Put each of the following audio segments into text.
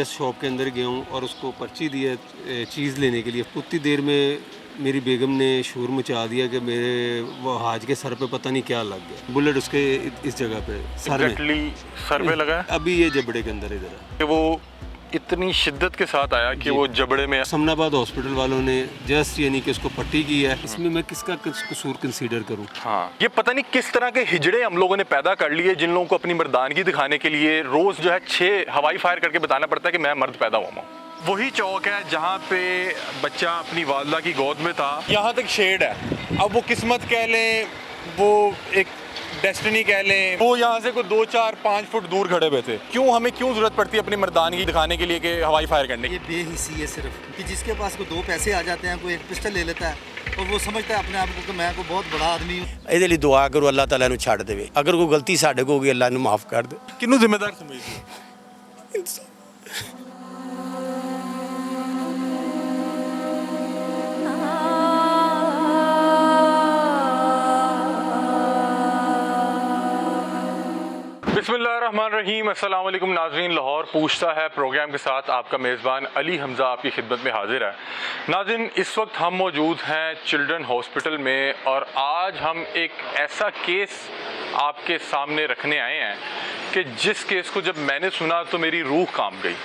Just shop के अंदर गया हूँ और उसको पर्ची दी है चीज़ लेने के लिए। उतनी देर में मेरी बेगम ने शोर मचा दिया कि मेरे वो हाज के सर पे पता नहीं क्या लग गया। बुलेट उसके इस जगह पे सर में, सर पे लगा है? अभी ये जबड़े के अंदर इधर है। कि वो इतनी शिद्दत के साथ आया कि वो जबड़े में। समनाबाद हॉस्पिटल वालों ने जस्ट यानी कि उसको पट्टी की है। इसमें मैं किसका कसूर कंसीडर करूं? हाँ, ये पता नहीं किस तरह के हिजड़े हम लोगों ने पैदा कर लिए, जिन लोगों को अपनी मर्दानगी दिखाने के लिए रोज जो है 6 हवाई फायर करके बताना पड़ता है कि मैं मर्द पैदा हुआ हूँ। वही चौक है जहाँ पे बच्चा अपनी वालदा की गोद में था। यहाँ तक शेड है। अब वो किस्मत कह लें, वो एक डेस्टिनी कह लें, वो यहाँ से कोई 2, 4, 5 फुट दूर खड़े हुए थे। हमें क्यों जरूरत पड़ती है अपनी मर्दानगी दिखाने के लिए कि हवाई फायर करने की? ये बेहिसी है सिर्फ कि जिसके पास को 2 पैसे आ जाते हैं, कोई एक पिस्टल ले लेता है और वो समझता है अपने आप को कि मैं को बहुत बड़ा आदमी हूँ। ਇਹਦੇ ਲਈ ਦੁਆ ਕਰੋ ਅੱਲਾਹ ਤਾਲਾ ਨੂੰ ਛੱਡ ਦੇਵੇ। ਅਗਰ ਕੋਈ ਗਲਤੀ ਸਾਡੇ ਕੋਲ ਹੋ ਗਈ ਅੱਲਾਹ ਨੂੰ ਮਾਫ ਕਰ ਦੇ। किन्नू जिम्मेदार समझिए? बिस्मिल्लाहिर्रहमानिर्रहीम। अस्सलाम वालेकुम नाज़रीन। लाहौर पूछता है प्रोग्राम के साथ आपका मेज़बान अली हमज़ा आपकी खिदमत में हाजिर है। नाज़रीन, इस वक्त हम मौजूद हैं चिल्ड्रन हॉस्पिटल में और आज हम एक ऐसा केस आपके सामने रखने आए हैं कि जिस केस को जब मैंने सुना तो मेरी रूह कांप गई।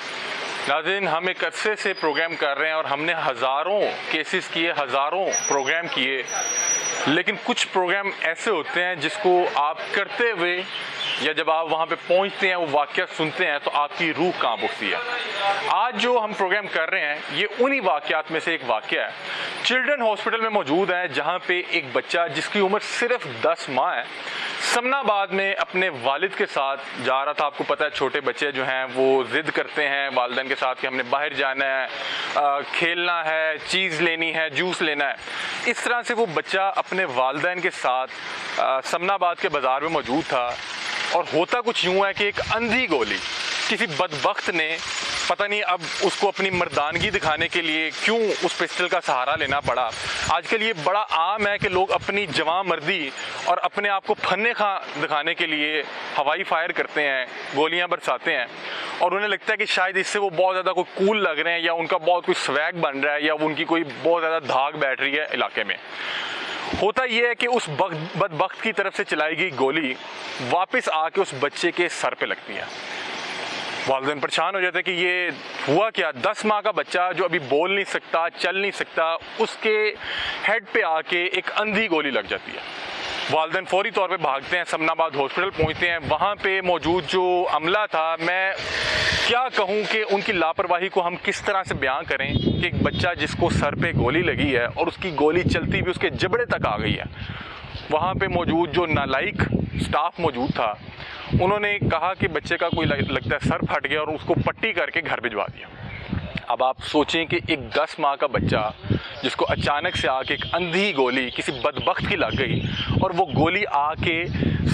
नाज़रीन, हम एक अरसे से प्रोग्राम कर रहे हैं और हमने हज़ारों केसेस किए, हज़ारों प्रोग्राम किए, लेकिन कुछ प्रोग्राम ऐसे होते हैं जिसको आप करते हुए या जब आप वहाँ पे पहुँचते हैं, वो वाक़या सुनते हैं तो आपकी रूह कांप उठती है। आज जो हम प्रोग्राम कर रहे हैं ये उन्हीं वाक़यात में से एक वाक़या है। चिल्ड्रन हॉस्पिटल में मौजूद है जहाँ पे एक बच्चा जिसकी उम्र सिर्फ 10 माह है, समनाबाद में अपने वालिद के साथ जा रहा था। आपको पता है छोटे बच्चे जो हैं वो ज़िद करते हैं वालिदैन के साथ कि हमने बाहर जाना है, खेलना है, चीज़ लेनी है, जूस लेना है। इस तरह से वो बच्चा अपने वालिदैन के साथ समनाबाद के बाज़ार में मौजूद था और होता कुछ यूँ है कि एक अंधी गोली किसी बदबख्त ने, पता नहीं अब उसको अपनी मर्दानगी दिखाने के लिए क्यों उस पिस्टल का सहारा लेना पड़ा। आजकल ये बड़ा आम है कि लोग अपनी जवां मर्दी और अपने आप को फन्ने खा दिखाने के लिए हवाई फायर करते हैं, गोलियां बरसाते हैं और उन्हें लगता है कि शायद इससे वो बहुत ज़्यादा कोई कूल लग रहे हैं या उनका बहुत कोई स्वैग बन रहा है या उनकी कोई बहुत ज़्यादा धाक बैठ रही है इलाके में। होता यह है कि उस बदबख्त की तरफ से चलाई गई गोली वापस आके उस बच्चे के सर पे लगती है। वालिदैन परेशान हो जाते हैं कि ये हुआ क्या। 10 माह का बच्चा जो अभी बोल नहीं सकता, चल नहीं सकता, उसके हेड पे आके एक अंधी गोली लग जाती है। वालिदैन फौरी तौर पे भागते हैं, समनाबाद हॉस्पिटल पहुंचते हैं। वहाँ पे मौजूद जो अमला था, मैं क्या कहूँ कि उनकी लापरवाही को हम किस तरह से बयां करें कि एक बच्चा जिसको सर पे गोली लगी है और उसकी गोली चलती भी उसके जबड़े तक आ गई है। वहाँ पे मौजूद जो नालायक स्टाफ मौजूद था उन्होंने कहा कि बच्चे का कोई लगता है सर फट गया और उसको पट्टी करके घर भिजवा दिया। अब आप सोचें कि एक 10 माह का बच्चा जिसको अचानक से आके एक अंधी गोली किसी बदबख्त की लग गई और वो गोली आके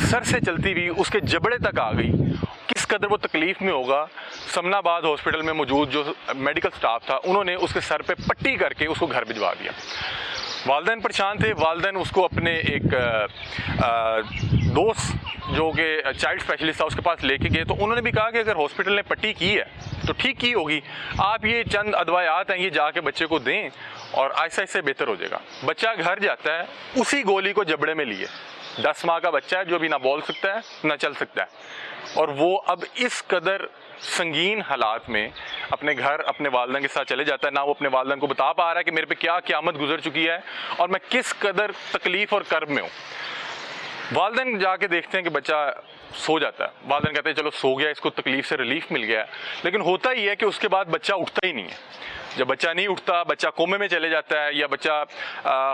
सर से चलती हुई उसके जबड़े तक आ गई, किस कदर वो तकलीफ़ में होगा। समनाबाद हॉस्पिटल में मौजूद जो मेडिकल स्टाफ था उन्होंने उसके सर पे पट्टी करके उसको घर भिजवा दिया। वालिदैन परेशान थे। वालिदैन उसको अपने एक दोस्त जो कि चाइल्ड स्पेशलिस्ट था उसके पास लेके गए तो उन्होंने भी कहा कि अगर हॉस्पिटल ने पट्टी की है तो ठीक की होगी, आप ये चंद अदवायात हैं ये जाके बच्चे को दें और आहिस्ता आहिस्ता बेहतर हो जाएगा। बच्चा घर जाता है उसी गोली को जबड़े में लिए। 10 माह का बच्चा है जो भी ना बोल सकता है ना चल सकता है और वो अब इस कदर संगीन हालात में अपने घर अपने वालिदैन के साथ चले जाता है। ना वो अपने वालिदैन को बता पा रहा है कि मेरे पे क्या क़यामत गुजर चुकी है और मैं किस कदर तकलीफ़ और कर्ब में हूँ। वालिदैन जाके देखते हैं कि बच्चा सो जाता है। वालिदैन कहते हैं चलो सो गया, इसको तकलीफ़ से रिलीफ मिल गया। लेकिन होता ही है कि उसके बाद बच्चा उठता ही नहीं है। जब बच्चा नहीं उठता, बच्चा कोमे में चले जाता है या बच्चा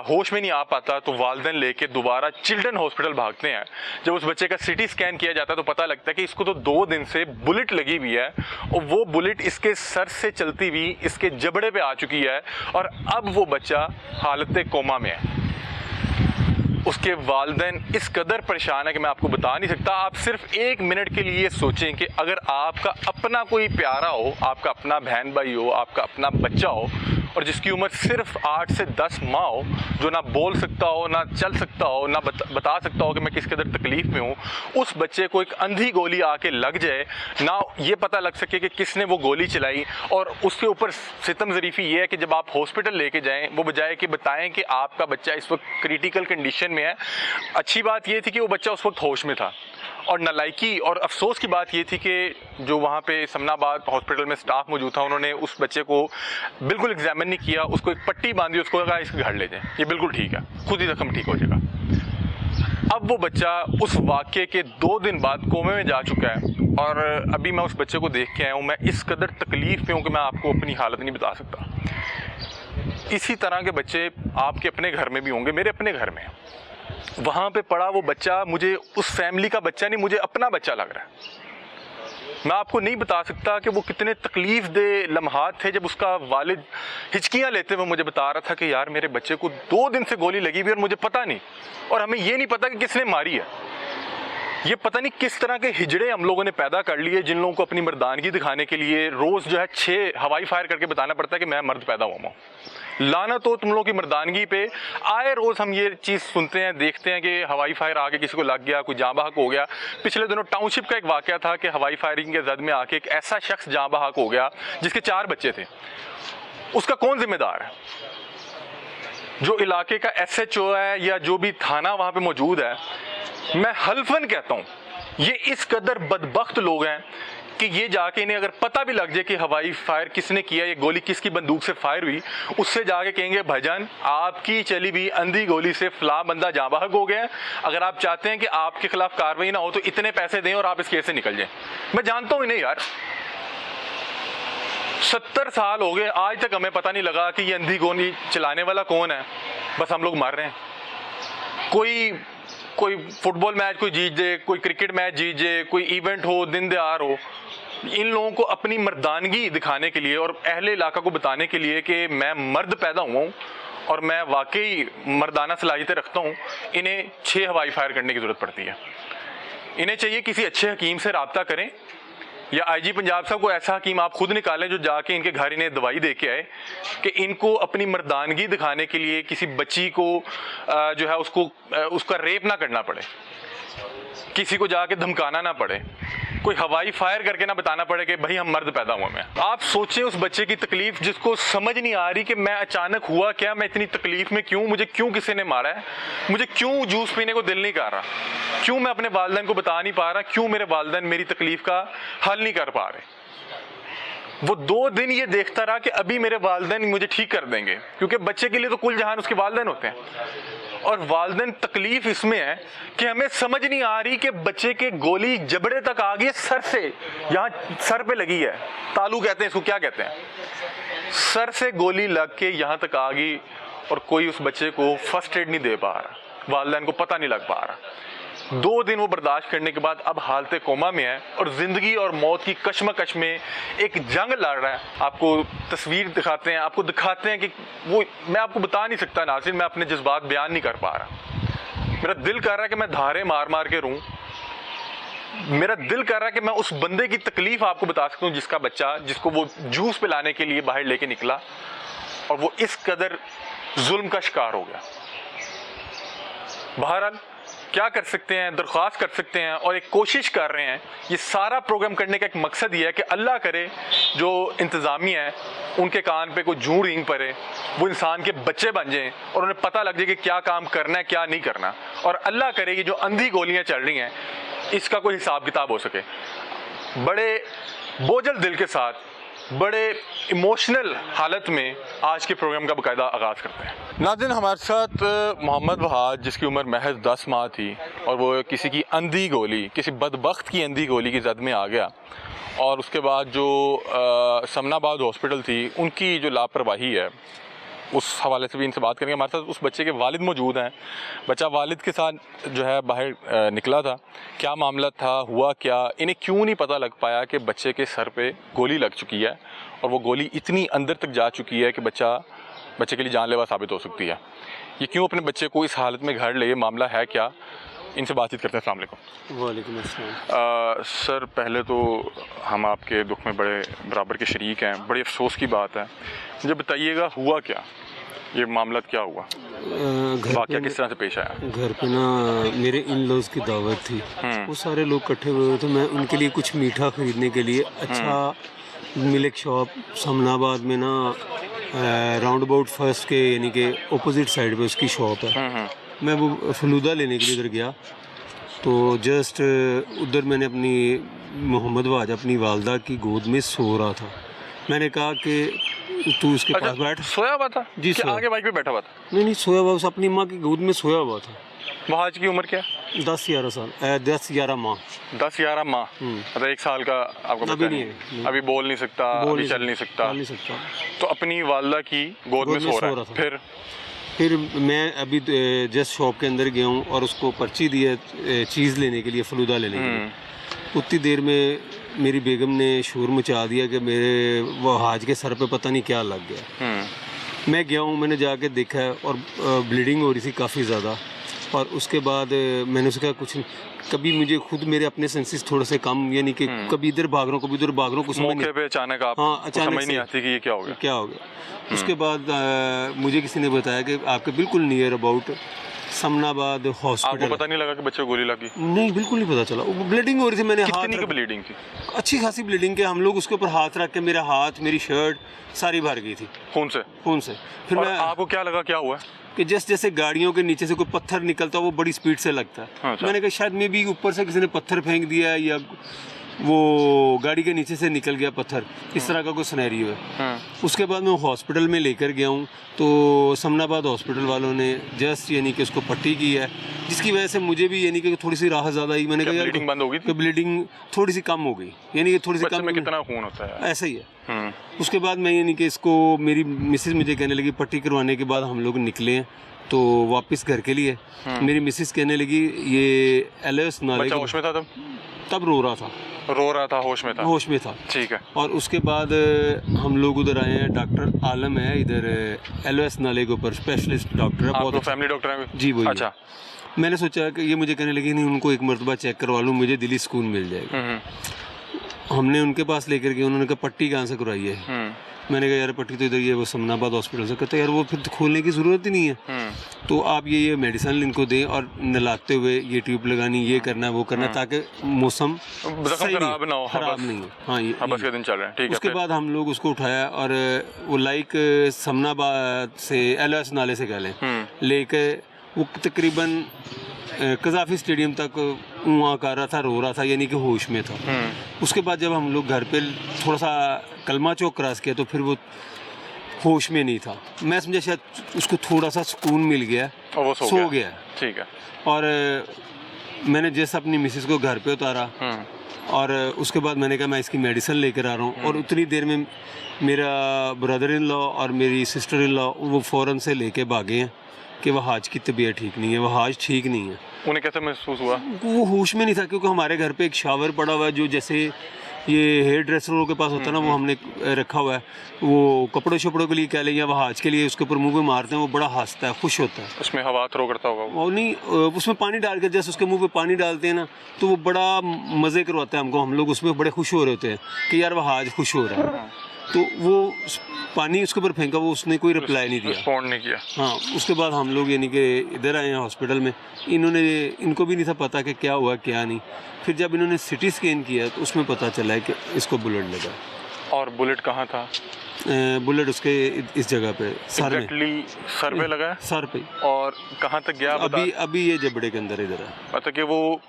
होश में नहीं आ पाता तो वालिदैन लेके दोबारा चिल्ड्रन हॉस्पिटल भागते हैं। जब उस बच्चे का सीटी स्कैन किया जाता है तो पता लगता है कि इसको तो 2 दिन से बुलेट लगी हुई है और वो बुलेट इसके सर से चलती हुई इसके जबड़े पे आ चुकी है और अब वो बच्चा हालत कोमा में है। उसके वालिदैन इस कदर परेशान है कि मैं आपको बता नहीं सकता। आप सिर्फ 1 मिनट के लिए सोचें कि अगर आपका अपना कोई प्यारा हो, आपका अपना बहन भाई हो, आपका अपना बच्चा हो और जिसकी उम्र सिर्फ 8 से 10 माह हो, जो ना बोल सकता हो, ना चल सकता हो, ना बता सकता हो कि मैं किस कदर तकलीफ़ में हूँ, उस बच्चे को एक अंधी गोली आके लग जाए, ना ये पता लग सके कि किसने वो गोली चलाई, और उसके ऊपर सितम ज़रीफ़ी ये है कि जब आप हॉस्पिटल लेके जाएं, वो बजाय कि बताएं कि आपका बच्चा इस वक्त क्रिटिकल कंडीशन में है। अच्छी बात ये थी कि वो बच्चा उस वक्त होश में था, और नालायकी और अफसोस की बात ये थी कि जो वहाँ पे समनाबाद हॉस्पिटल में स्टाफ मौजूद था, उन्होंने उस बच्चे को बिल्कुल एग्जामिन नहीं किया, उसको एक पट्टी बांधी, उसको कहा इसके घर ले जाएं, ये बिल्कुल ठीक है, खुद ही जख्म ठीक हो जाएगा। अब वो बच्चा उस वाक़े के 2 दिन बाद कोमे में जा चुका है, और अभी मैं उस बच्चे को देख के आया हूँ। मैं इस कदर तकलीफ़ में हूँ कि मैं आपको अपनी हालत नहीं बता सकता। इसी तरह के बच्चे आपके अपने घर में भी होंगे, मेरे अपने घर में। वहाँ पे पड़ा वो बच्चा मुझे उस फैमिली का बच्चा नहीं, मुझे अपना बच्चा लग रहा है। मैं आपको नहीं बता सकता कि वो कितने तकलीफ़ दे लम्हात थे जब उसका वालिद हिचकियाँ लेते हुए मुझे बता रहा था कि यार मेरे बच्चे को 2 दिन से गोली लगी हुई और मुझे पता नहीं, और हमें ये नहीं पता कि किसने मारी है। ये पता नहीं किस तरह के हिजड़े हम लोगों ने पैदा कर लिए, जिन लोगों को अपनी मर्दानगी दिखाने के लिए रोज़ जो है 6 हवाई फायर करके बताना पड़ता है कि मैं मर्द पैदा हुआ हूँ। लानत हो तुम लोगों की मर्दानगी पे। आए रोज़ हम ये चीज़ सुनते हैं, देखते हैं कि हवाई फायर आके किसी को लग गया, कोई जाँ बहक हो गया। पिछले दिनों टाउनशिप का एक वाक़या था कि हवाई फायरिंग के जद में आके एक ऐसा शख्स जाँ बहक हो गया जिसके 4 बच्चे थे। उसका कौन जिम्मेदार है? जो इलाके का SHO है या जो भी थाना वहाँ पे मौजूद है, मैं हल्फन कहता हूँ ये इस कदर बदबख्त लोग हैं कि ये जाके इन्हें अगर पता भी लग जाए कि हवाई फायर किसने किया, ये गोली किसकी बंदूक से फायर हुई, उससे जाके कहेंगे भाईजान आपकी चली भी अंधी गोली से फला बंदा जाँ बहक हो गया, अगर आप चाहते हैं कि आपके खिलाफ कार्रवाई ना हो तो इतने पैसे दें और आप इस केस से निकल जाएं। मैं जानता हूँ इन्हें यार, 70 साल हो गए, आज तक हमें पता नहीं लगा कि ये अंधी गोली चलाने वाला कौन है। बस हम लोग मार रहे हैं। कोई फुटबॉल मैच कोई जीत जाए, कोई क्रिकेट मैच जीत जाए, कोई इवेंट हो, दिन दहाड़ हो, इन लोगों को अपनी मर्दानगी दिखाने के लिए और अहले इलाका को बताने के लिए कि मैं मर्द पैदा हुआ हूँ और मैं वाकई मर्दाना सलाहियतें रखता हूँ, इन्हें 6 हवाई फायर करने की ज़रूरत पड़ती है। इन्हें चाहिए किसी अच्छे हकीम से रब्ता करें, या IG पंजाब साहब को ऐसा हकीम आप खुद निकालें जो जाके इनके घर इन्हें दवाई दे के आए कि इनको अपनी मर्दानगी दिखाने के लिए किसी बच्ची को जो है उसका रेप ना करना पड़े, किसी को जाके धमकाना ना पड़े, कोई हवाई फायर करके ना बताना पड़े कि भाई हम मर्द पैदा हुए। मैं आप सोचें उस बच्चे की तकलीफ जिसको समझ नहीं आ रही कि मैं अचानक हुआ क्या, मैं इतनी तकलीफ में क्यों, मुझे क्यों किसी ने मारा है, मुझे क्यों जूस पीने को दिल नहीं कर रहा, क्यों मैं अपने वालिदैन को बता नहीं पा रहा, क्यों मेरे वालिदैन मेरी तकलीफ का हल नहीं कर पा रहे। वो 2 दिन ये देखता रहा कि अभी मेरे वालिदैन मुझे ठीक कर देंगे, क्योंकि बच्चे के लिए तो कुल जहान उसके वालिदैन होते हैं। और वालिदैन तकलीफ इसमें है कि हमें समझ नहीं आ रही कि बच्चे के गोली जबड़े तक आ गई, सर से, यहाँ सर पे लगी है, तालू कहते हैं इसको, क्या कहते हैं, सर से गोली लग के यहाँ तक आ गई और कोई उस बच्चे को फर्स्ट एड नहीं दे पा रहा, वालिदैन को पता नहीं लग पा रहा। 2 दिन वो बर्दाश्त करने के बाद अब हालत कोमा में है और ज़िंदगी और मौत की कश्मकश में एक जंग लड़ रहा है। आपको तस्वीर दिखाते हैं, आपको दिखाते हैं कि वो, मैं आपको बता नहीं सकता नाज़रीन, मैं अपने जज्बात बयान नहीं कर पा रहा। मेरा दिल कर रहा है कि मैं धारे मार मार के रूं, मेरा दिल कर रहा है कि मैं उस बंदे की तकलीफ़ आपको बता सकता हूँ जिसका बच्चा, जिसको वो जूस पिलाने के लिए बाहर लेके निकला और वो इस कदर जुल्म का शिकार हो गया। बहरहाल क्या कर सकते हैं, दरख्वास्त कर सकते हैं और एक कोशिश कर रहे हैं। ये सारा प्रोग्राम करने का एक मकसद ये है कि अल्लाह करे जो इंतज़ामिया है उनके कान पे कोई जूं रिंग पड़े, वो इंसान के बच्चे बन जाएं और उन्हें पता लग जाए कि क्या काम करना है क्या नहीं करना, और अल्लाह करे कि जो अंधी गोलियां चल रही हैं इसका कोई हिसाब किताब हो सके। बड़े बोझल दिल के साथ, बड़े इमोशनल हालत में आज के प्रोग्राम का बाकायदा आगाज़ करते हैं। नाज़रीन, हमारे साथ मोहम्मद वहाद, जिसकी उम्र महज 10 माह थी और वो किसी की अंधी गोली, किसी बदबख्त की अंधी गोली की जद में आ गया, और उसके बाद जो समनाबाद हॉस्पिटल थी उनकी जो लापरवाही है उस हवाले से भी इनसे बात करेंगे। हमारे साथ उस बच्चे के वालिद मौजूद हैं। बच्चा वालिद के साथ जो है बाहर निकला था, क्या मामला था, हुआ क्या, इन्हें क्यों नहीं पता लग पाया कि बच्चे के सर पे गोली लग चुकी है और वो गोली इतनी अंदर तक जा चुकी है कि बच्चे के लिए जानलेवा साबित हो सकती है। ये क्यों अपने बच्चे को इस हालत में घर ले, मामला है क्या, इनसे बातचीत करते हैं। अस्सलाम वालेकुम। वालेकुम अस्सलाम। सर पहले तो हम आपके दुख में बड़े बराबर के शरीक हैं, बड़ी अफसोस की बात है। मुझे बताइएगा हुआ क्या, ये मामला क्या हुआ, वाक़या किस तरह से पेश आया? घर पे ना मेरे इन लॉज की दावत थी, वो सारे लोग इकट्ठे हुए हुए थे। मैं उनके लिए कुछ मीठा ख़रीदने के लिए अच्छा मिल्क शॉप समनाबाद में ना राउंड अबाउट फर्स्ट के यानी कि अपोजिट साइड पे उसकी शॉप है। मैं वो फलूदा लेने के लिए उधर गया तो जस्ट उधर मैंने अपनी मोहम्मद वाज अपनी वालदा की गोद में सो रहा था। मैंने कहा कि तू उसके पास बैठ। सोया हुआ था जी, कि आगे बाइक पे बैठा हुआ था? नहीं सोया हुआ, उस अपनी माँ की गोद में सोया हुआ था। वहाज की उम्र क्या? 10-11 साल 10-11 माह। 10-11 माह, मतलब 1 साल का आपका बच्चा अभी नहीं नहीं है, अभी बोल नहीं सकता, अभी चल नहीं सकता, तो अपनी वालदा की गोद में सो रहा है। फिर मैं अभी जस्ट शॉप के अंदर गया हूँ और उसको पर्ची दी है चीज़ लेने के लिए, फलूदा लेने के लिए। उतनी देर में मेरी बेगम ने शोर मचा दिया कि मेरे वो हाज के सर पे पता नहीं क्या लग गया। मैं गया हूँ, मैंने जाके देखा है और ब्लीडिंग हो रही थी काफ़ी ज़्यादा। और उसके बाद मैंने उसका कुछ कभी मुझे खुद मेरे अपने सेंसेस थोड़े से कम, यानी कि कभी इधर भाग रहा हूँ कभी उधर भाग रहा हूँ, कुछ मौके पे अचानक आप अचानक समझ नहीं आती कि ये क्या हो गया। उसके बाद मुझे किसी ने बताया कि आपके बिल्कुल नियर अबाउट समनाबाद हॉस्पिटल। आपको पता नहीं लगा कि बच्चे को गोली लगी? नहीं, बिल्कुल नहीं पता चला। वो ब्लीडिंग हो रही थी, मैंने कितनी की ब्लीडिंग थी? अच्छी खासी ब्लीडिंग के हम लोग उसके ऊपर हाथ रख के मेरा हाथ मेरी शर्ट सारी भर गई थी खून से। फिर मैं आपको क्या लगा क्या हुआ? कि जैसे गाड़ियों के नीचे से कोई पत्थर निकलता है वो बड़ी स्पीड से लगता है। मैंने कहा शायद में भी ऊपर से किसी ने पत्थर फेंक दिया या वो गाड़ी के नीचे से निकल गया पत्थर, इस तरह का कोई सिनेरियो है। उसके बाद मैं हॉस्पिटल में लेकर गया हूँ तो समनाबाद हॉस्पिटल वालों ने जस्ट यानी कि उसको पट्टी की है, जिसकी वजह से मुझे भी यानी कि थोड़ी सी राहत ज़्यादा आई। मैंने कहा यार ब्लीडिंग बंद हो गई, ब्लीडिंग थोड़ी सी कम हो गई, यानी कि थोड़ी सी कम। में कितना खून होता है? ऐसा ही है। उसके बाद मैं यानी कि इसको मेरी मिसेस मुझे कहने लगी, पट्टी करवाने के बाद हम लोग निकले हैं तो वापस घर के लिए। मेरी मिसेस कहने लगी ये एलएस नाले होश में था तब रो रहा था, होश में था। ठीक है। और उसके बाद हम लोग उधर आए हैं, डॉक्टर आलम है इधर एलएस नाले के ऊपर, स्पेशलिस्ट डॉक्टर है, बहुत फैमिली डॉक्टर है जी वही। अच्छा। मैंने सोचा कि ये मुझे कहने लगी नहीं उनको एक मरतबा चेक करवा लूँ, मुझे दिली सुकून मिल जाएगा। हमने उनके पास लेकर गए, उन्होंने कहा पट्टी कहाँ से करवाई है? मैंने कहा यार पट्टी तो इधर ये वो समनाबाद हॉस्पिटल से। कहते यार वो फिर तो खोलने की ज़रूरत ही नहीं है, तो आप ये मेडिसिन इनको दें और नलाते हुए ये ट्यूब लगानी, ये करना वो करना, ताकि मौसम खराब ना हो। ख़राब नहीं हो। हाँ ये बस के दिन चल रहे हैं। ठीक है। उसके बाद हम लोग उसको उठाया और वो लाइक समनाबाद से एलएस नाले से कह लें लेके वो तकरीबन कज़ाफ़ी स्टेडियम तक वहाँ कर रहा था, रो रहा था, यानी कि होश में था। उसके बाद जब हम लोग घर पे थोड़ा सा कलमा चौक क्रॉस किया तो फिर वो होश में नहीं था। मैं समझा शायद उसको थोड़ा सा सुकून मिल गया और वो सो गया। ठीक है। और मैंने जैसे अपनी मिसेस को घर पे उतारा और उसके बाद मैंने कहा मैं इसकी मेडिसिन लेकर आ रहा हूँ, और उतनी देर में मेरा ब्रदर इन लॉ और मेरी सिस्टर इन लॉ वो फ़ौरन से लेके भागे हैं कि वहाज की तबीयत ठीक नहीं है, वहाज ठीक नहीं है। उन्हें कैसे महसूस हुआ? वो होश में नहीं था, क्योंकि हमारे घर पे एक शावर पड़ा हुआ है जो जैसे ये हेयर ड्रेसरों के पास होता है ना, वो हमने रखा हुआ है, वो कपड़ों शपड़ों के लिए कह लें या वहाज के लिए, उसके ऊपर मुंह पे मारते हैं, वो बड़ा हंसता है, खुश होता है। उसमें हवा थ्रो करता होगा वो नहीं, उसमें पानी डाल के जैसे उसके मुंह पे पानी डालते हैं ना तो वो बड़ा मज़े करवाता है हमको, हम लोग उसमें बड़े खुश हो रहे होते हैं कि यार वहाज खुश हो रहा है। तो वो पानी उसके ऊपर फेंका, वो उसने कोई रिप्लाई नहीं दिया, रिस्पॉन्ड नहीं किया। हाँ। उसके बाद हम लोग यानी कि इधर आए हैं हॉस्पिटल में, इनको भी नहीं था पता कि क्या हुआ क्या नहीं। फिर जब इन्होंने सिटी स्कैन किया तो उसमें पता चला है कि इसको बुलेट लगा। और बुलेट कहाँ था? बुलेट उसके इस जगह पे सर में, सर पे लगा है? सर पे। और कहाँ तक गया? अभी ये जबड़े के अंदर इधर है। मतलब कि वो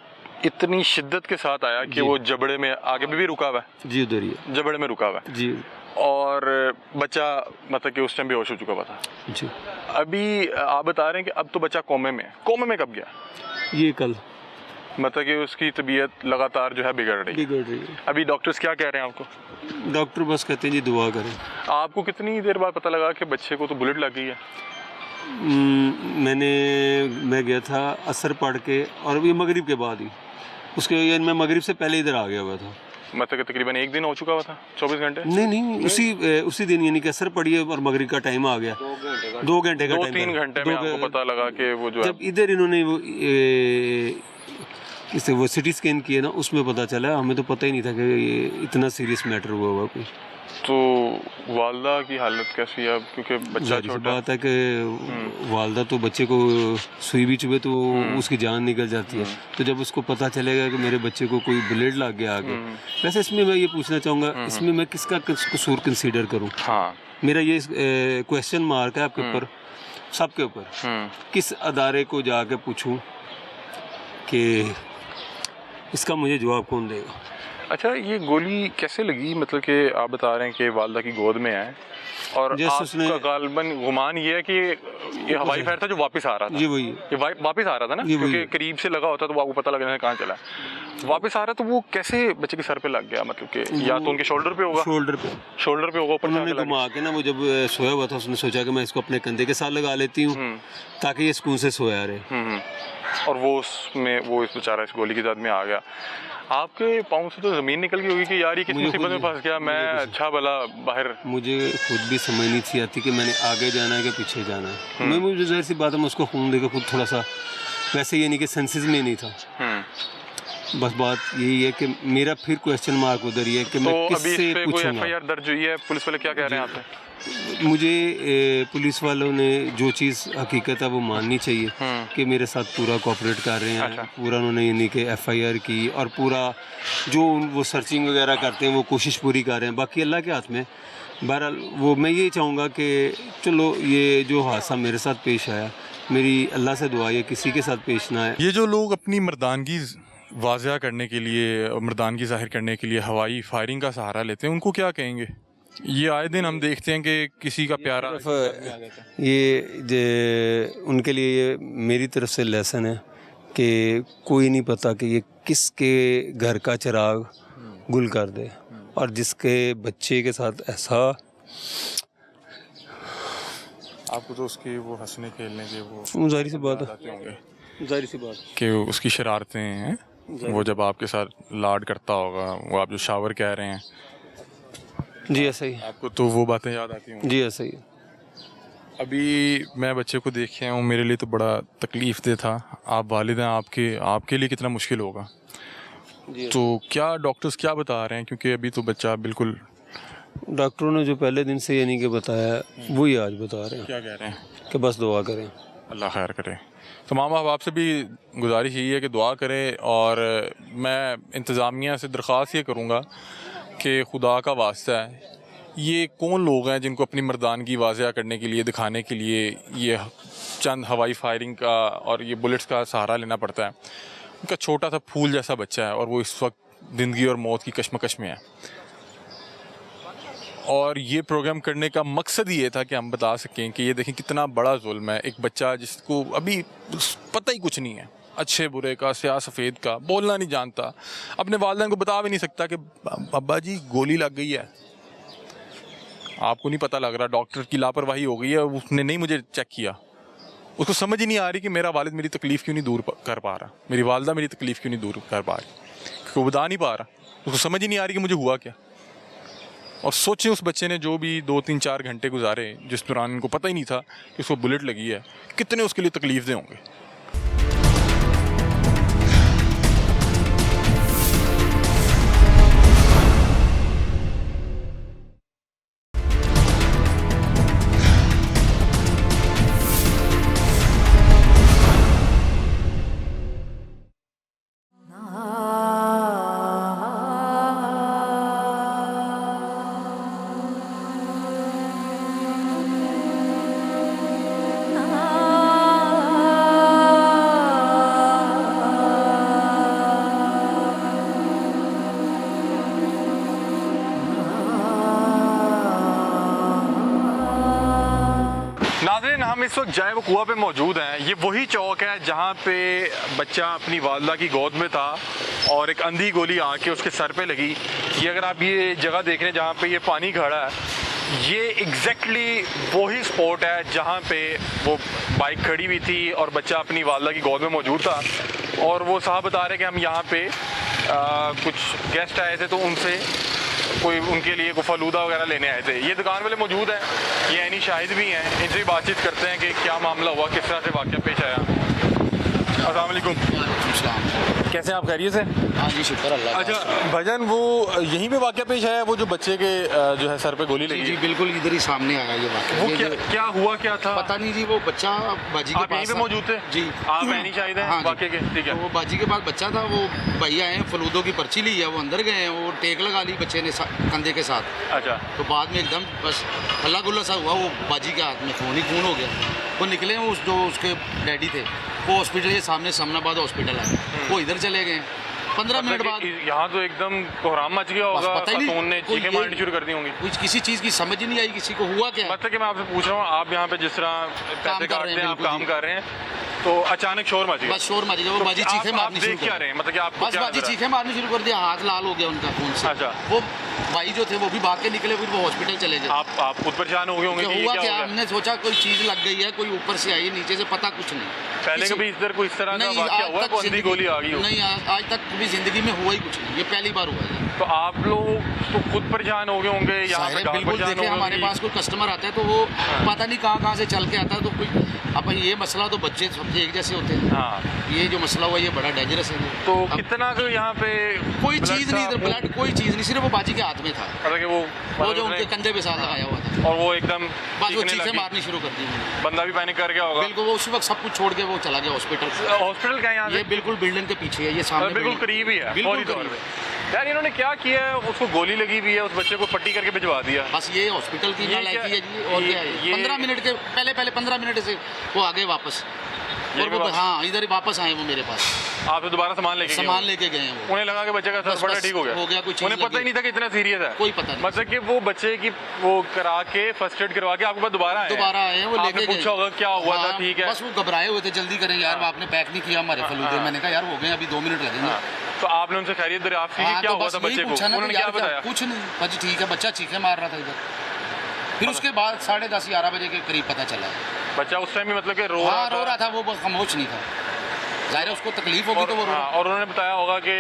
इतनी शिद्दत के साथ आया कि वो जबड़े में आगे भी रुका हुआ है? जी उधर ही है, जबड़े में रुका हुआ है जी। और बच्चा मतलब कि उस टाइम बेहोश हो चुका हुआ था जी। अभी आप बता रहे हैं कि अब तो बच्चा कोमे में कब गया? ये कल। मतलब कि उसकी तबीयत लगातार जो है बिगड़ रही है। अभी डॉक्टर्स क्या कह रहे हैं आपको? डॉक्टर बस कहते हैं जी दुआ करें। आपको कितनी देर बाद पता लगा कि बच्चे को तो बुलेट लग गई है? मैं गया था असर पढ़ के और ये मगरिब के बाद ही, उसके मैं मगरिब से पहले इधर आ गया हुआ था। मतलब कि तकरीबन 1 दिन हो चुका हुआ था, 24 घंटे? नहीं, उसी दिन यानी कि असर पड़ी है और मगरिब का टाइम आ गया, 2 घंटे का टाइम, 2-3 घंटे में आपको पता लगा कि वो जो है, जब इधर इन्होंने वो सिटी स्कैन किया ना, उसमें पता चला। हमें तो पता ही नहीं था कि ये इतना सीरियस मैटर हुआ कोई। तो वालदा की हालत कैसी है अब, क्योंकि बच्चा छोटा बात है कि वालदा तो बच्चे को सुई भी चुभे तो उसकी जान निकल जाती है। तो जब उसको पता चलेगा कि मेरे बच्चे को कोई बुलेट लग गया आगे, वैसे इसमें मैं ये पूछना चाहूँगा, इसमें मैं किसका कसूर कंसीडर करूँ? हाँ, मेरा ये क्वेश्चन मार्क है आपके ऊपर, सबके ऊपर। किस अदारे को जाके पूछूं कि इसका मुझे जवाब कौन देगा? अच्छा, ये गोली कैसे लगी? मतलब कि आप बता रहे हैं कि वालदा की गोद में है और आपका गालबन गुमान ये है कि ये हवाई फायर था जो वापस आ रहा था। ये वही है, ये वापस आ रहा था ना, क्योंकि करीब से लगा होता तो आपको पता लग जाना कहाँ चला। वापस आ रहा तो वो कैसे बच्चे के सर पे लग गया? मतलब कि या तो उनके शोल्डर पे होगा, शोल्डर पे होगा, ऊपर उन्होंने घुमा के ना, वो जब सोया हुआ था उसने सोचा कि मैं इसको अपने कंधे के साथ लगा लेती हूँ ताकि ये सुकून से सोया रहे। और वो उसमें वो इस बेचारा इस गोली की ज़द में आ गया। आपके पाँव से तो ज़मीन निकल गई होगी कि यार ये किस मुसीबत में फंस गया, मैं अच्छा भला बाहर। मुझे खुद भी समझ नहीं थी आती कि मैंने आगे जाना है कि पीछे जाना है। मैं मुझे ज़ाहिर सी बात है, मैं उसको खून देकर खुद थोड़ा सा वैसे ये नहीं कि सेंसेस में नहीं था। बस बात यही है कि मेरा फिर क्वेश्चन मार्क उधर ही है कि मैं किससे पूछूंगा। एफआईआर दर्ज हुई है, पुलिस वाले क्या कह रहे हैं आप पे? मुझे पुलिस वालों ने जो चीज़ हकीकत है वो माननी चाहिए कि मेरे साथ पूरा कोऑपरेट कर रहे हैं। अच्छा। पूरा उन्होंने यानी कि एफआईआर की और पूरा जो वो सर्चिंग वगैरह करते हैं वो कोशिश पूरी कर रहे हैं। बाकी अल्लाह के हाथ में। बहरहाल वो मैं ये चाहूँगा कि चलो ये जो हादसा मेरे साथ पेश आया, मेरी अल्लाह से दुआ है किसी के साथ पेश ना आए। ये जो लोग अपनी मर्दानगी वाज़िया करने के लिए, मर्दानगी जाहिर करने के लिए हवाई फायरिंग का सहारा लेते हैं, उनको क्या कहेंगे? ये आए दिन हम देखते हैं कि किसी का प्यारा ये उनके लिए ये मेरी तरफ से लेसन है कि कोई नहीं पता कि ये किसके घर का चिराग गुल कर दे, और जिसके बच्चे के साथ ऐसा। आपको तो उसकी वो हंसने खेलने के वो जाहिर सी बात है, जाहिर सी बात कि उसकी शरारतें हैं, वो जब आपके साथ लाड करता होगा, वो आप जो शावर कह रहे हैं, जी ऐसा ही आपको तो वो बातें याद आती होंगी। जी ऐसा ही। अभी मैं बच्चे को देख आया हूँ, मेरे लिए तो बड़ा तकलीफ़ दे था। आप वालिद हैं, आपके लिए कितना मुश्किल होगा। तो क्या डॉक्टर्स क्या बता रहे हैं? क्योंकि अभी तो बच्चा बिल्कुल, डॉक्टरों ने जो पहले दिन से यानी कि बताया वही आज बता रहे हैं। क्या कह रहे हैं? कि बस दुआ करें, अल्लाह खैर करे। तो माँ बाप आपसे भी गुजारिश यही है कि दुआ करें, और मैं इंतज़ामिया से दरख्वास्त ये करूँगा कि खुदा का वास्ता है, ये कौन लोग हैं जिनको अपनी मर्दानगी वाज़िया करने के लिए, दिखाने के लिए ये चंद हवाई फायरिंग का और ये बुलेट्स का सहारा लेना पड़ता है? उनका छोटा सा फूल जैसा बच्चा है और वो इस वक्त ज़िंदगी और मौत की कशमकश में है। और ये प्रोग्राम करने का मकसद ये था कि हम बता सकें कि ये देखें कितना बड़ा जुल्म है। एक बच्चा जिसको अभी पता ही कुछ नहीं है, अच्छे बुरे का, स्याह सफ़ेद का, बोलना नहीं जानता, अपने वालिदैन को बता भी नहीं सकता कि अब्बा जी गोली लग गई है। आपको नहीं पता लग रहा, डॉक्टर की लापरवाही हो गई है, उसने नहीं मुझे चेक किया। उसको समझ ही नहीं आ रही कि मेरा वालिद मेरी तकलीफ़ क्यों नहीं दूर कर पा रहा, मेरी वालदा मेरी तकलीफ़ क्यों नहीं दूर कर पा रही, क्योंकि वो बता नहीं पा रहा। उसको समझ ही नहीं आ रही कि मुझे हुआ क्या। और सोचें उस बच्चे ने जो भी 2-3-4 घंटे गुजारे, जिस दौरान इनको पता ही नहीं था कि उसको बुलेट लगी है, कितने उसके लिए तकलीफ दे होंगे। नाज़रीन, हम इस वक्त जाए वो कुआं पे मौजूद हैं। ये वही चौक है जहाँ पे बच्चा अपनी वालदा की गोद में था और एक अंधी गोली आके उसके सर पे लगी। ये अगर आप ये जगह देख रहे हैं जहाँ पे ये पानी खड़ा है, ये एग्जैक्टली वही स्पॉट है जहाँ पे वो बाइक खड़ी हुई थी और बच्चा अपनी वालदा की गोद में मौजूद था। और वो साहब बता रहे कि हम यहाँ पे कुछ गेस्ट आए थे तो उनसे कोई उनके लिए कोई फलूदा वगैरह लेने आए थे। ये दुकान वाले मौजूद हैं, ये ऐनी शाहिद भी हैं, इनसे भी बातचीत करते हैं कि क्या मामला हुआ, किस तरह से वाक़या पेश आया। अस्सलाम वालेकुम, कैसे आप खैरियत से? हाँ जी शुक्र अल्लाह का। अच्छा भजन, वो यहीं पे वाक़या पेश आया, वो जो बच्चे के जो है सर पे गोली लगी? जी बिल्कुल इधर ही सामने आया ये वाक़या। वो ये क्या हुआ, क्या था? पता नहीं जी, वो बच्चा बाजी के आप यहीं पास पे मौजूद थे? जी। आप ऐनी शाहिद हैं हाँ जी। वाक़ये के? ठीक तो है। वो बाजी के पास बच्चा था, वो भैया आए हैं, फलूदों की पर्ची ली है, वो अंदर गए हैं, वो टेक लगा ली बच्चे ने कंधे के साथ। अच्छा, तो बाद में एकदम बस हल्ला गुल्ला सा हुआ, वो बाजी के हाथ में खून ही खून हो गया। वो निकले हैं, उस जो उसके डैडी थे वो हॉस्पिटल के सामने समनाबाद हॉस्पिटल आए, वो इधर चले गए। 15 मिनट बाद यहाँ तो एकदम कोहराम मच गया बस होगा, पता ही नहीं, खातून ने कोई चीखें ये- मारनी शुरू कर दी होंगी। कुछ किसी चीज़ की समझ ही नहीं आई किसी को हुआ क्या है। मतलब कि मैं आपसे पूछ रहा हूँ, आप यहाँ पे जिस तरह पैसे कर काटते रहे हैं, हैं, आप बिल्कुल काम जी। कर रहे हैं, तो अचानक शोर मच गया। बस शोर मच गया, वो तो बाजी आप- चीखें आप मारनी शुरू देख क्या कर रहे हैं, मतलब कि आपको बस क्या बाजी नजर आया? चीखें मारनी शुरू कर दिया, हाथ लाल हो गया उनका खून से। अच्छा। वो भाई जो थे वो भी भाग के निकले, फिर वो हॉस्पिटल चले गए। आप खुद परेशान हो गए होंगे क्या कि ये हुआ क्या क्या, हो गया? हमने सोचा कोई चीज़ लग गई है, कोई ऊपर से आई, नीचे से पता कुछ नहीं। पहले किसी- कभी इधर कोई इस तरह का नहीं, वाक़या आज हुआ, तक कोई अंधी जिंदगी- गोली आ गई हो? नहीं, आज तक कभी जिंदगी में हुआ ही कुछ नहीं, ये पहली बार हुआ है। तो आप लोग तो खुद परेशान हो गए होंगे, यहाँ सारे पे गाँव बिल्कुल परेशान देखे, हो हमारे गए पास कोई कस्टमर आता है तो वो पता नहीं कहाँ से चल के आता है, तो कोई अब ये मसला तो बच्चे सब एक जैसे होते हैं। हाँ, ये जो मसला हुआ ये बड़ा डेंजरस है। तो अब कितना को यहाँ पे कोई blood चीज़ नहीं, था, इधर ब्लड कोई चीज़ नहीं, सिर्फ वो बाजी के हाथ में था, मतलब कि वो जो उनके कंधे पे साथ लगाया हुआ था। और वो एकदम बस वो चीखने चीखें लगी। मारनी शुरू कर दी उन्होंने। बंदा भी पैनिक कर गया होगा। बिल्कुल, वो उसी वक्त सब कुछ छोड़ के वो चला गया हॉस्पिटल। हॉस्पिटल क्या है यहाँ ये से? बिल्कुल बिल्डिंग के पीछे है, ये सामने बिल्कुल बिल्डिंग- करीब ही है, बिल्कुल फौरी तौर करीब। पे। यार इन्होंने क्या किया है, उसको गोली लगी हुई है, उस बच्चे को पट्टी करके भिजवा दिया। बस ये हॉस्पिटल की ये नालायकी है क्या- जी, और क्या है। ये- 15 मिनट के पहले 15 मिनट से वो आ गए वापस, ये और भी वो वापस- हाँ इधर ही वापस आए वो मेरे पास, आपसे दोबारा सामान लेके गए सामान हो? लेके गए हैं वो। उन्हें लगा कि बच्चे का सर बस- फटा बस ठीक हो गया, हो गया, कोई चीज़ उन्हें पता लगी। ही नहीं था कि इतना सीरियस है। कोई पता नहीं। मतलब कि वो बच्चे की वो करा के फर्स्ट एड करवा के आपके पास दोबारा आए हैं। दोबारा आए हैं वो आपने लेके गए। पूछा होगा क्या हुआ था, हाँ, ठीक है। बस वो घबराए हुए थे, जल्दी करें यार, आपने पैक नहीं किया हमारे फलूदे। हाँ। मैंने कहा यार हो गए, अभी 2 मिनट लगेंगे। हाँ, तो आपने उनसे खैरियत दरियाफ्त की कि हाँ, क्या तो हुआ बस था यही बच्चे को? पूछा ना, उन्होंने यार क्या बताया? कुछ नहीं, बस ठीक है, बच्चा चीखें मार रहा था इधर। फिर उसके बाद 10:30-11 बजे के करीब पता चला। बच्चा उस टाइम भी मतलब कि रो हाँ रो रहा रहा था। था, वो खामोश नहीं था, जाहिर है उसको तकलीफ होगी तो वो रो हाँ, रहा। और उन्होंने बताया होगा कि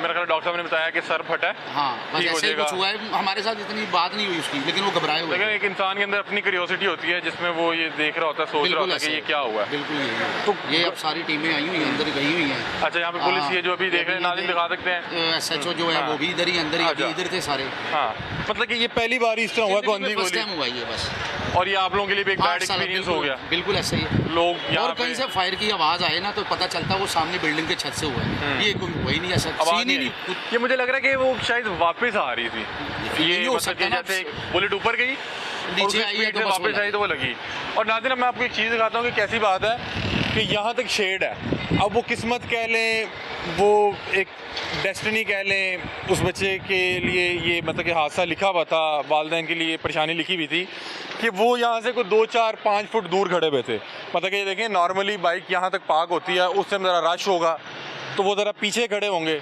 मेरा ख्याल डॉक्टर साहब ने बताया कि सर फटा है। हाँ बस ठीक हो ऐसे ही जाएगा। कुछ हुआ है, हमारे साथ इतनी बात नहीं हुई उसकी, लेकिन वो घबराए हुए लेकिन थे। एक इंसान के अंदर अपनी क्यूरियोसिटी होती है जिसमें वो ये देख रहा होता है, सोच रहा बिल्कुल होता है कि ऐसे ये क्या हुआ है। बिल्कुल यही है। तो- ये अब सारी टीमें आई हुई हैं, अंदर गई हुई हैं। अच्छा, यहाँ पे पुलिस ये जो अभी देख रहे हैं, नाज़रीन दिखा सकते हैं। SHO जो है हाँ। वो भी इधर ही अंदर ही, अच्छा। इधर थे सारे। हाँ, मतलब कि ये पहली बार इस तरह हुआ जिंदगी गोंदी में फर्स्ट गोली, टाइम हुआ ये बस। और ये आप लोगों के लिए भी एक बैड 8 साल एक्सपीरियंस हो बिल्कुल- गया। बिल्कुल ऐसा ही है। लोग यहाँ और कहीं पे से फायर की आवाज़ आए ना तो पता चलता वो सामने बिल्डिंग के छत से हुआ है। ये कोई हुआ ही नहीं, ऐसा आवाज़ सीन ही नहीं नहीं। आई। ये मुझे लग रहा है कि वो शायद वापस आ रही थी। ये ये हो मतलब सकता कि है ना, जैसे बुलेट ऊपर गई, नीचे और फिर आई है स्पीड तो से बस वो वापस आई तो वो लगी। और नाज़रीन, मैं आपको एक चीज़ दिखाता हूँ कि कैसी बात है कि यहाँ तक शेड है। अब वो किस्मत कह लें, वो एक डेस्टिनी कह लें, उस बच्चे के लिए ये मतलब कि हादसा लिखा हुआ था, वालिदैन के लिए परेशानी लिखी हुई थी कि वो यहाँ से कोई 2, 4, 5 फुट दूर खड़े हुए थे। मतलब कि ये देखें, नॉर्मली बाइक यहाँ तक पार्क होती है, उस टाइम ज़रा रश होगा तो वो ज़रा पीछे खड़े होंगे,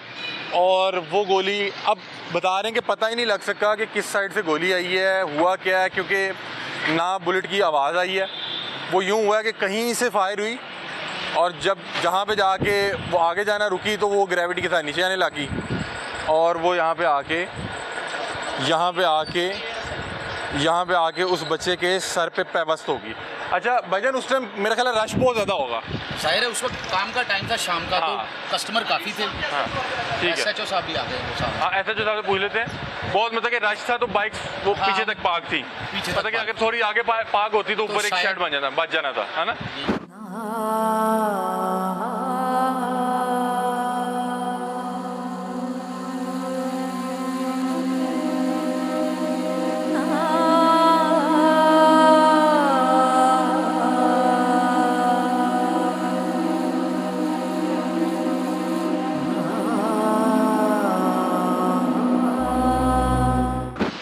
और वो गोली अब बता रहे हैं कि पता ही नहीं लग सका कि किस साइड से गोली आई है, हुआ क्या है, क्योंकि ना बुलेट की आवाज़ आई है। वो यूँ हुआ है कि कहीं से फायर हुई, और जब जहाँ पे जाके वो आगे जाना रुकी तो वो ग्रेविटी के साथ नीचे आने लगी, और वो यहाँ पे आके उस बच्चे के सर पे पैवस्त होगी। अच्छा भजन, उस टाइम मेरा ख्याल है रश बहुत ज़्यादा होगा। जाहिर है उस वक्त काम का टाइम था, शाम का, हाँ। तो कस्टमर काफ़ी थे। हाँ, ठीक है। SHO साहब भी आ गए वो साहब। हाँ, ऐसा जो साहब से पूछ लेते हैं। बहुत मतलब कि रश था तो बाइक वो हाँ, पीछे तक पार्क थी। पीछे मतलब तक कि पार्क। अगर थोड़ी आगे पार्क होती तो ऊपर एक शायद- शेड बच जाना था, है ना।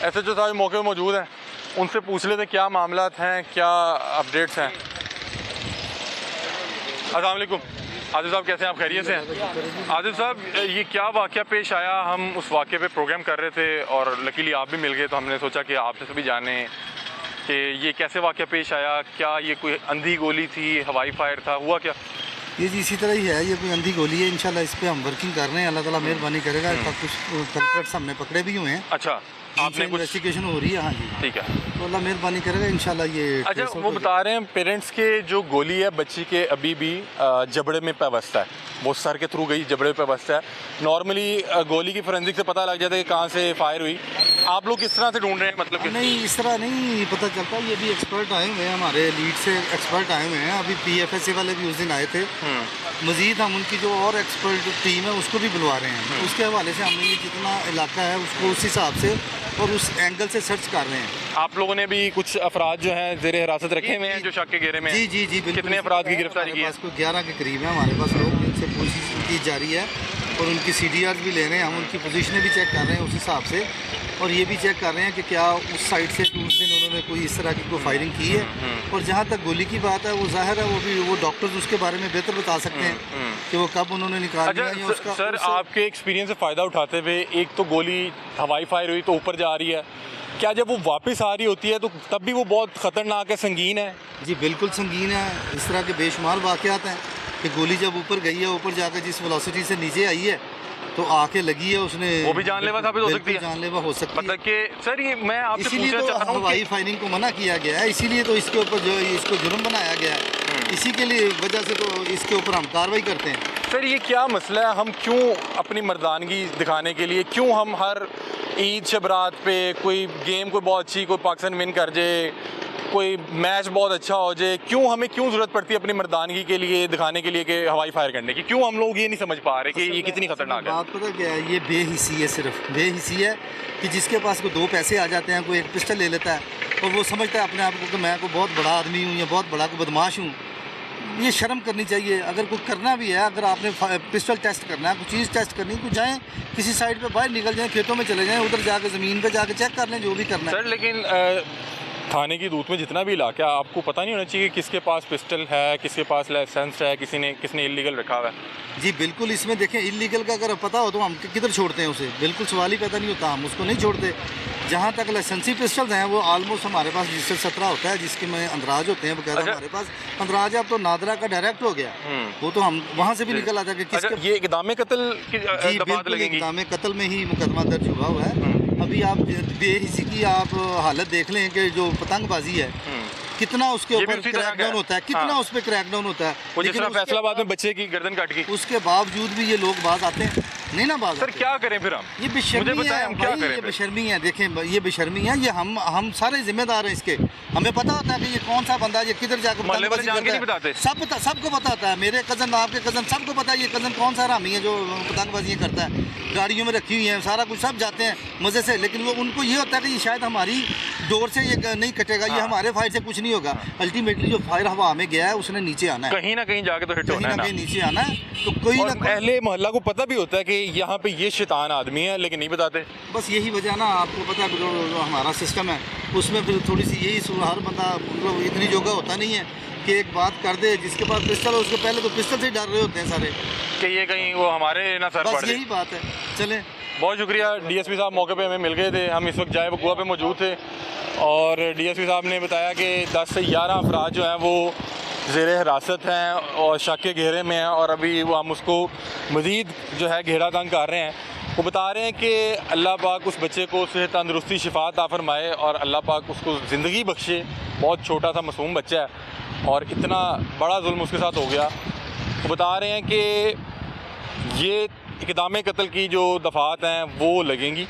ऐसे जो साहब मौके पर मौजूद हैं, उनसे पूछ लेते क्या मामला हैं, क्या अपडेट्स हैं। अस्सलाम वालेकुम आदिल साहब, कैसे हैं आप? खैरियत से हैं? आदिल साहब, ये क्या वाक़या पेश आया? हम उस वाक़े पे प्रोग्राम कर रहे थे और लकीली आप भी मिल गए, तो हमने सोचा कि आपसे भी जाने कि ये कैसे वाक़या पेश आया। क्या ये कोई अंधी गोली थी, हवाई फायर था, हुआ क्या? ये जी इसी तरह ही है, ये कोई अंधी गोली है। इंशाल्लाह इस पे हम वर्किंग कर रहे हैं, अल्लाह ताला मेहरबानी करेगा। कुछ कल्प्रेट्स हमने पकड़े भी हुए हैं, अच्छा, आपने कुछ, इन्वेस्टिगेशन हो रही है। हाँ जी, ठीक है। तो अल्लाह मेहरबानी करेगा, इंशाल्लाह ये अच्छा, trace out वो हो बता रहे हैं पेरेंट्स के जो गोली है बच्ची के अभी भी जबड़े में पेवस्ता है, वो सर के थ्रू गई, जबड़े पे पेवस्ता है। नॉर्मली गोली की फोरेंसिक से पता लग जाता है कि कहाँ से फायर हुई। आप लोग किस तरह से ढूंढ रहे हैं, मतलब कि नहीं इस तरह नहीं पता चलता। ये भी एक्सपर्ट आए हुए हैं, हमारे लीड से एक्सपर्ट आए हुए हैं। अभी PFSA वाले भी उस दिन आए थे। मज़ीद हम उनकी जो और एक्सपर्ट टीम है उसको भी बुलवा रहे हैं। उसके हवाले से हमने ये जितना इलाका है उसको उस हिसाब से और उस एंगल से सर्च कर रहे हैं। आप लोगों ने भी कुछ अफराद जो हैं ज़ेर हिरासत रखे हुए हैं जो शक के घेरे में हैं? जी जी जी बिल्कुल। कितने अफराद की गिरफ्तारी की है? हमारे पास कोई 11 के करीब है हमारे पास लोग, जिनसे पूछताछ की जा रही है और उनकी CDRs भी ले रहे हैं। हम उनकी पोजीशनें भी चेक कर रहे हैं उस हिसाब से, और ये भी चेक कर रहे हैं कि क्या उस साइड से उस दिन उन्होंने कोई इस तरह की कोई फायरिंग की है। और जहाँ तक गोली की बात है वो जाहिर है वो डॉक्टर्स उसके बारे में बेहतर बता सकते हैं कि वो कब उन्होंने निकाल लिया या अच्छा सर, आपके एक्सपीरियंस से फ़ायदा उठाते हुए, एक तो गोली हवाई फायर हुई तो ऊपर जा रही है, क्या जब वो वापस आ रही होती है तो तब भी वो बहुत ख़तरनाक है, संगीन है? जी बिल्कुल संगीन है। इस तरह के बेशुमार वाक़यात हैं कि गोली जब ऊपर गई है, ऊपर जाकर जिस वेलोसिटी से नीचे आई है तो आके लगी है, उसने वो भी जानलेवा साबित हो सकती है। जानलेवा हो सकती है। मतलब कि सर ये मैं आपसे इसीलिए पूछना तो चाह रहा हूँ हवाई कि फायरिंग को मना किया गया है, इसीलिए तो इसके ऊपर जो इसको जुर्म बनाया गया है, इसी के लिए वजह से तो इसके ऊपर हम कार्रवाई करते हैं। सर ये क्या मसला है, हम क्यों अपनी मर्दानगी दिखाने के लिए, क्यों हम हर ईद शबरात पे कोई गेम कोई बहुत अच्छी, कोई पाकिस्तान विन कर जाए, कोई मैच बहुत अच्छा हो जाए, क्यों हमें क्यों ज़रूरत पड़ती है अपनी मर्दानगी के लिए दिखाने के लिए कि हवाई फायर करने की? क्यों हम लोग ये नहीं समझ पा रहे कि ये कितनी खतरनाक है? बात पता क्या है, ये बेहिसी है, सिर्फ बेहिसी है कि जिसके पास को 2 पैसे आ जाते हैं, कोई एक पिस्टल ले लेता है और वो समझता है अपने आप को कि मैं को बहुत बड़ा आदमी हूँ या बहुत बड़ा को बदमाश हूँ। ये शर्म करनी चाहिए। अगर कोई करना भी है, अगर आपने पिस्टल टेस्ट करना है, कोई चीज़ टेस्ट करनी है, तो जाएँ किसी साइड पे बाहर निकल जाएँ, खेतों में चले जाएँ, उधर जाके ज़मीन पे जाके चेक कर लें जो भी करना है। सर लेकिन थाने की दूत में जितना भी इलाका, आपको पता नहीं होना चाहिए कि किसके पास पिस्टल है, किसके पास लाइसेंस है, किसने इलीगल रखा हुआ है? जी बिल्कुल। इसमें देखें इलीगल का अगर पता हो तो हम किधर छोड़ते हैं उसे, बिल्कुल सवाल ही पैदा नहीं होता, हम उसको नहीं छोड़ते। जहाँ तक लाइसेंसी पिस्टल्स हैं वो ऑलमोस्ट हमारे पास रजिस्टर 17 होता है, जिसके में अंदराज होते हैं बकायदा। अच्छा। हमारे पास अंदराज अब तो नादरा का डायरेक्ट हो गया, वो तो हम वहाँ से भी निकल आता है कि अच्छा, किसके। ये इक़दाम कत्ल की जी दफात बिल्कुल, लगेंगी? इक़दाम कत्ल में ही मुकदमा दर्ज हुआ है। अभी आप बेहिसी की आप हालत देख लें कि जो पतंगबाजी है कितना उसके ये भी ऊपर उसी तरह का क्रैकडाउन है। होता है, कितना हाँ। उस पर क्रैकडाउन होता है। वो जिस लेकिन तरह उसके फैसलाबाद में बच्चे की गर्दन काट गई, उसके बावजूद भी ये लोग बाज आते हैं, नहीं ना बाज सर आते। क्या करें फिर हम? ये मुझे बेशर्मी बताएं है हम क्या भाई, करें ये फिर? बेशर्मी है। देखें ये बेशर्मी है, ये हम सारे जिम्मेदार हैं इसके। हमें पता होता है कि ये कौन सा बंदा है, ये किधर जाकर मोहल्ले वाले जान के नहीं पतंगबाजी बताते? करता है। सबको पता होता है, मेरे कज़न, आपके कज़न, सबको पता है ये कज़न कौन सा हरामी है जो पतंगबाजियाँ करता है। गाड़ियों में रखी हुई हैं, सारा कुछ, सब जाते हैं मज़े से, लेकिन वो उनको ये होता है कि ये शायद हमारी डोर से ये नहीं कटेगा, ये हमारे फायर से कुछ नहीं होगा। अल्टीमेटली जो फायर हवा में गया है उसने नीचे आना है, कहीं ना कहीं जाके तो हिट कहीं होना ना है ना। कहीं नीचे आना है। तो कोई और ना कोई, अहले मोहल्ला को पता भी होता है कि यहाँ पे ये शैतान आदमी है, लेकिन नहीं बताते। बस यही वजह ना, आपको पता है जो हमारा सिस्टम है उसमें फिर थोड़ी सी यही हर बंदा मतलब इतनी जोगा होता नहीं है कि एक बात कर दे। जिसके पास पिस्टल हो उसके पहले तो पिस्टल से ही डर रहे होते हैं सारे, कि ये कहीं वो हमारे ना सर पड़ बस जाए। यही बात है। चलें, बहुत शुक्रिया। DSP साहब मौके पे हमें मिल गए थे, हम इस वक्त जाए वकुआ पे मौजूद थे और DSP साहब ने बताया कि 10 से 11 अफराद जो हैं वो ज़ेर हिरासत हैं और शक के घेरे में हैं और अभी वो हम उसको मज़ीद जो है घेरा तंग कर रहे हैं। वो बता रहे हैं कि अल्लाह पाक उस बच्चे को सेहत तंदरुस्ती शिफा अता फरमाए और अल्लाह पाक उसको ज़िंदगी बख्शे। बहुत छोटा सा मासूम बच्चा है और इतना बड़ा जुल्म उसके साथ हो गया। वो बता रहे हैं कि ये इक़दाम कत्ल की जो दफ़ात हैं वो लगेंगी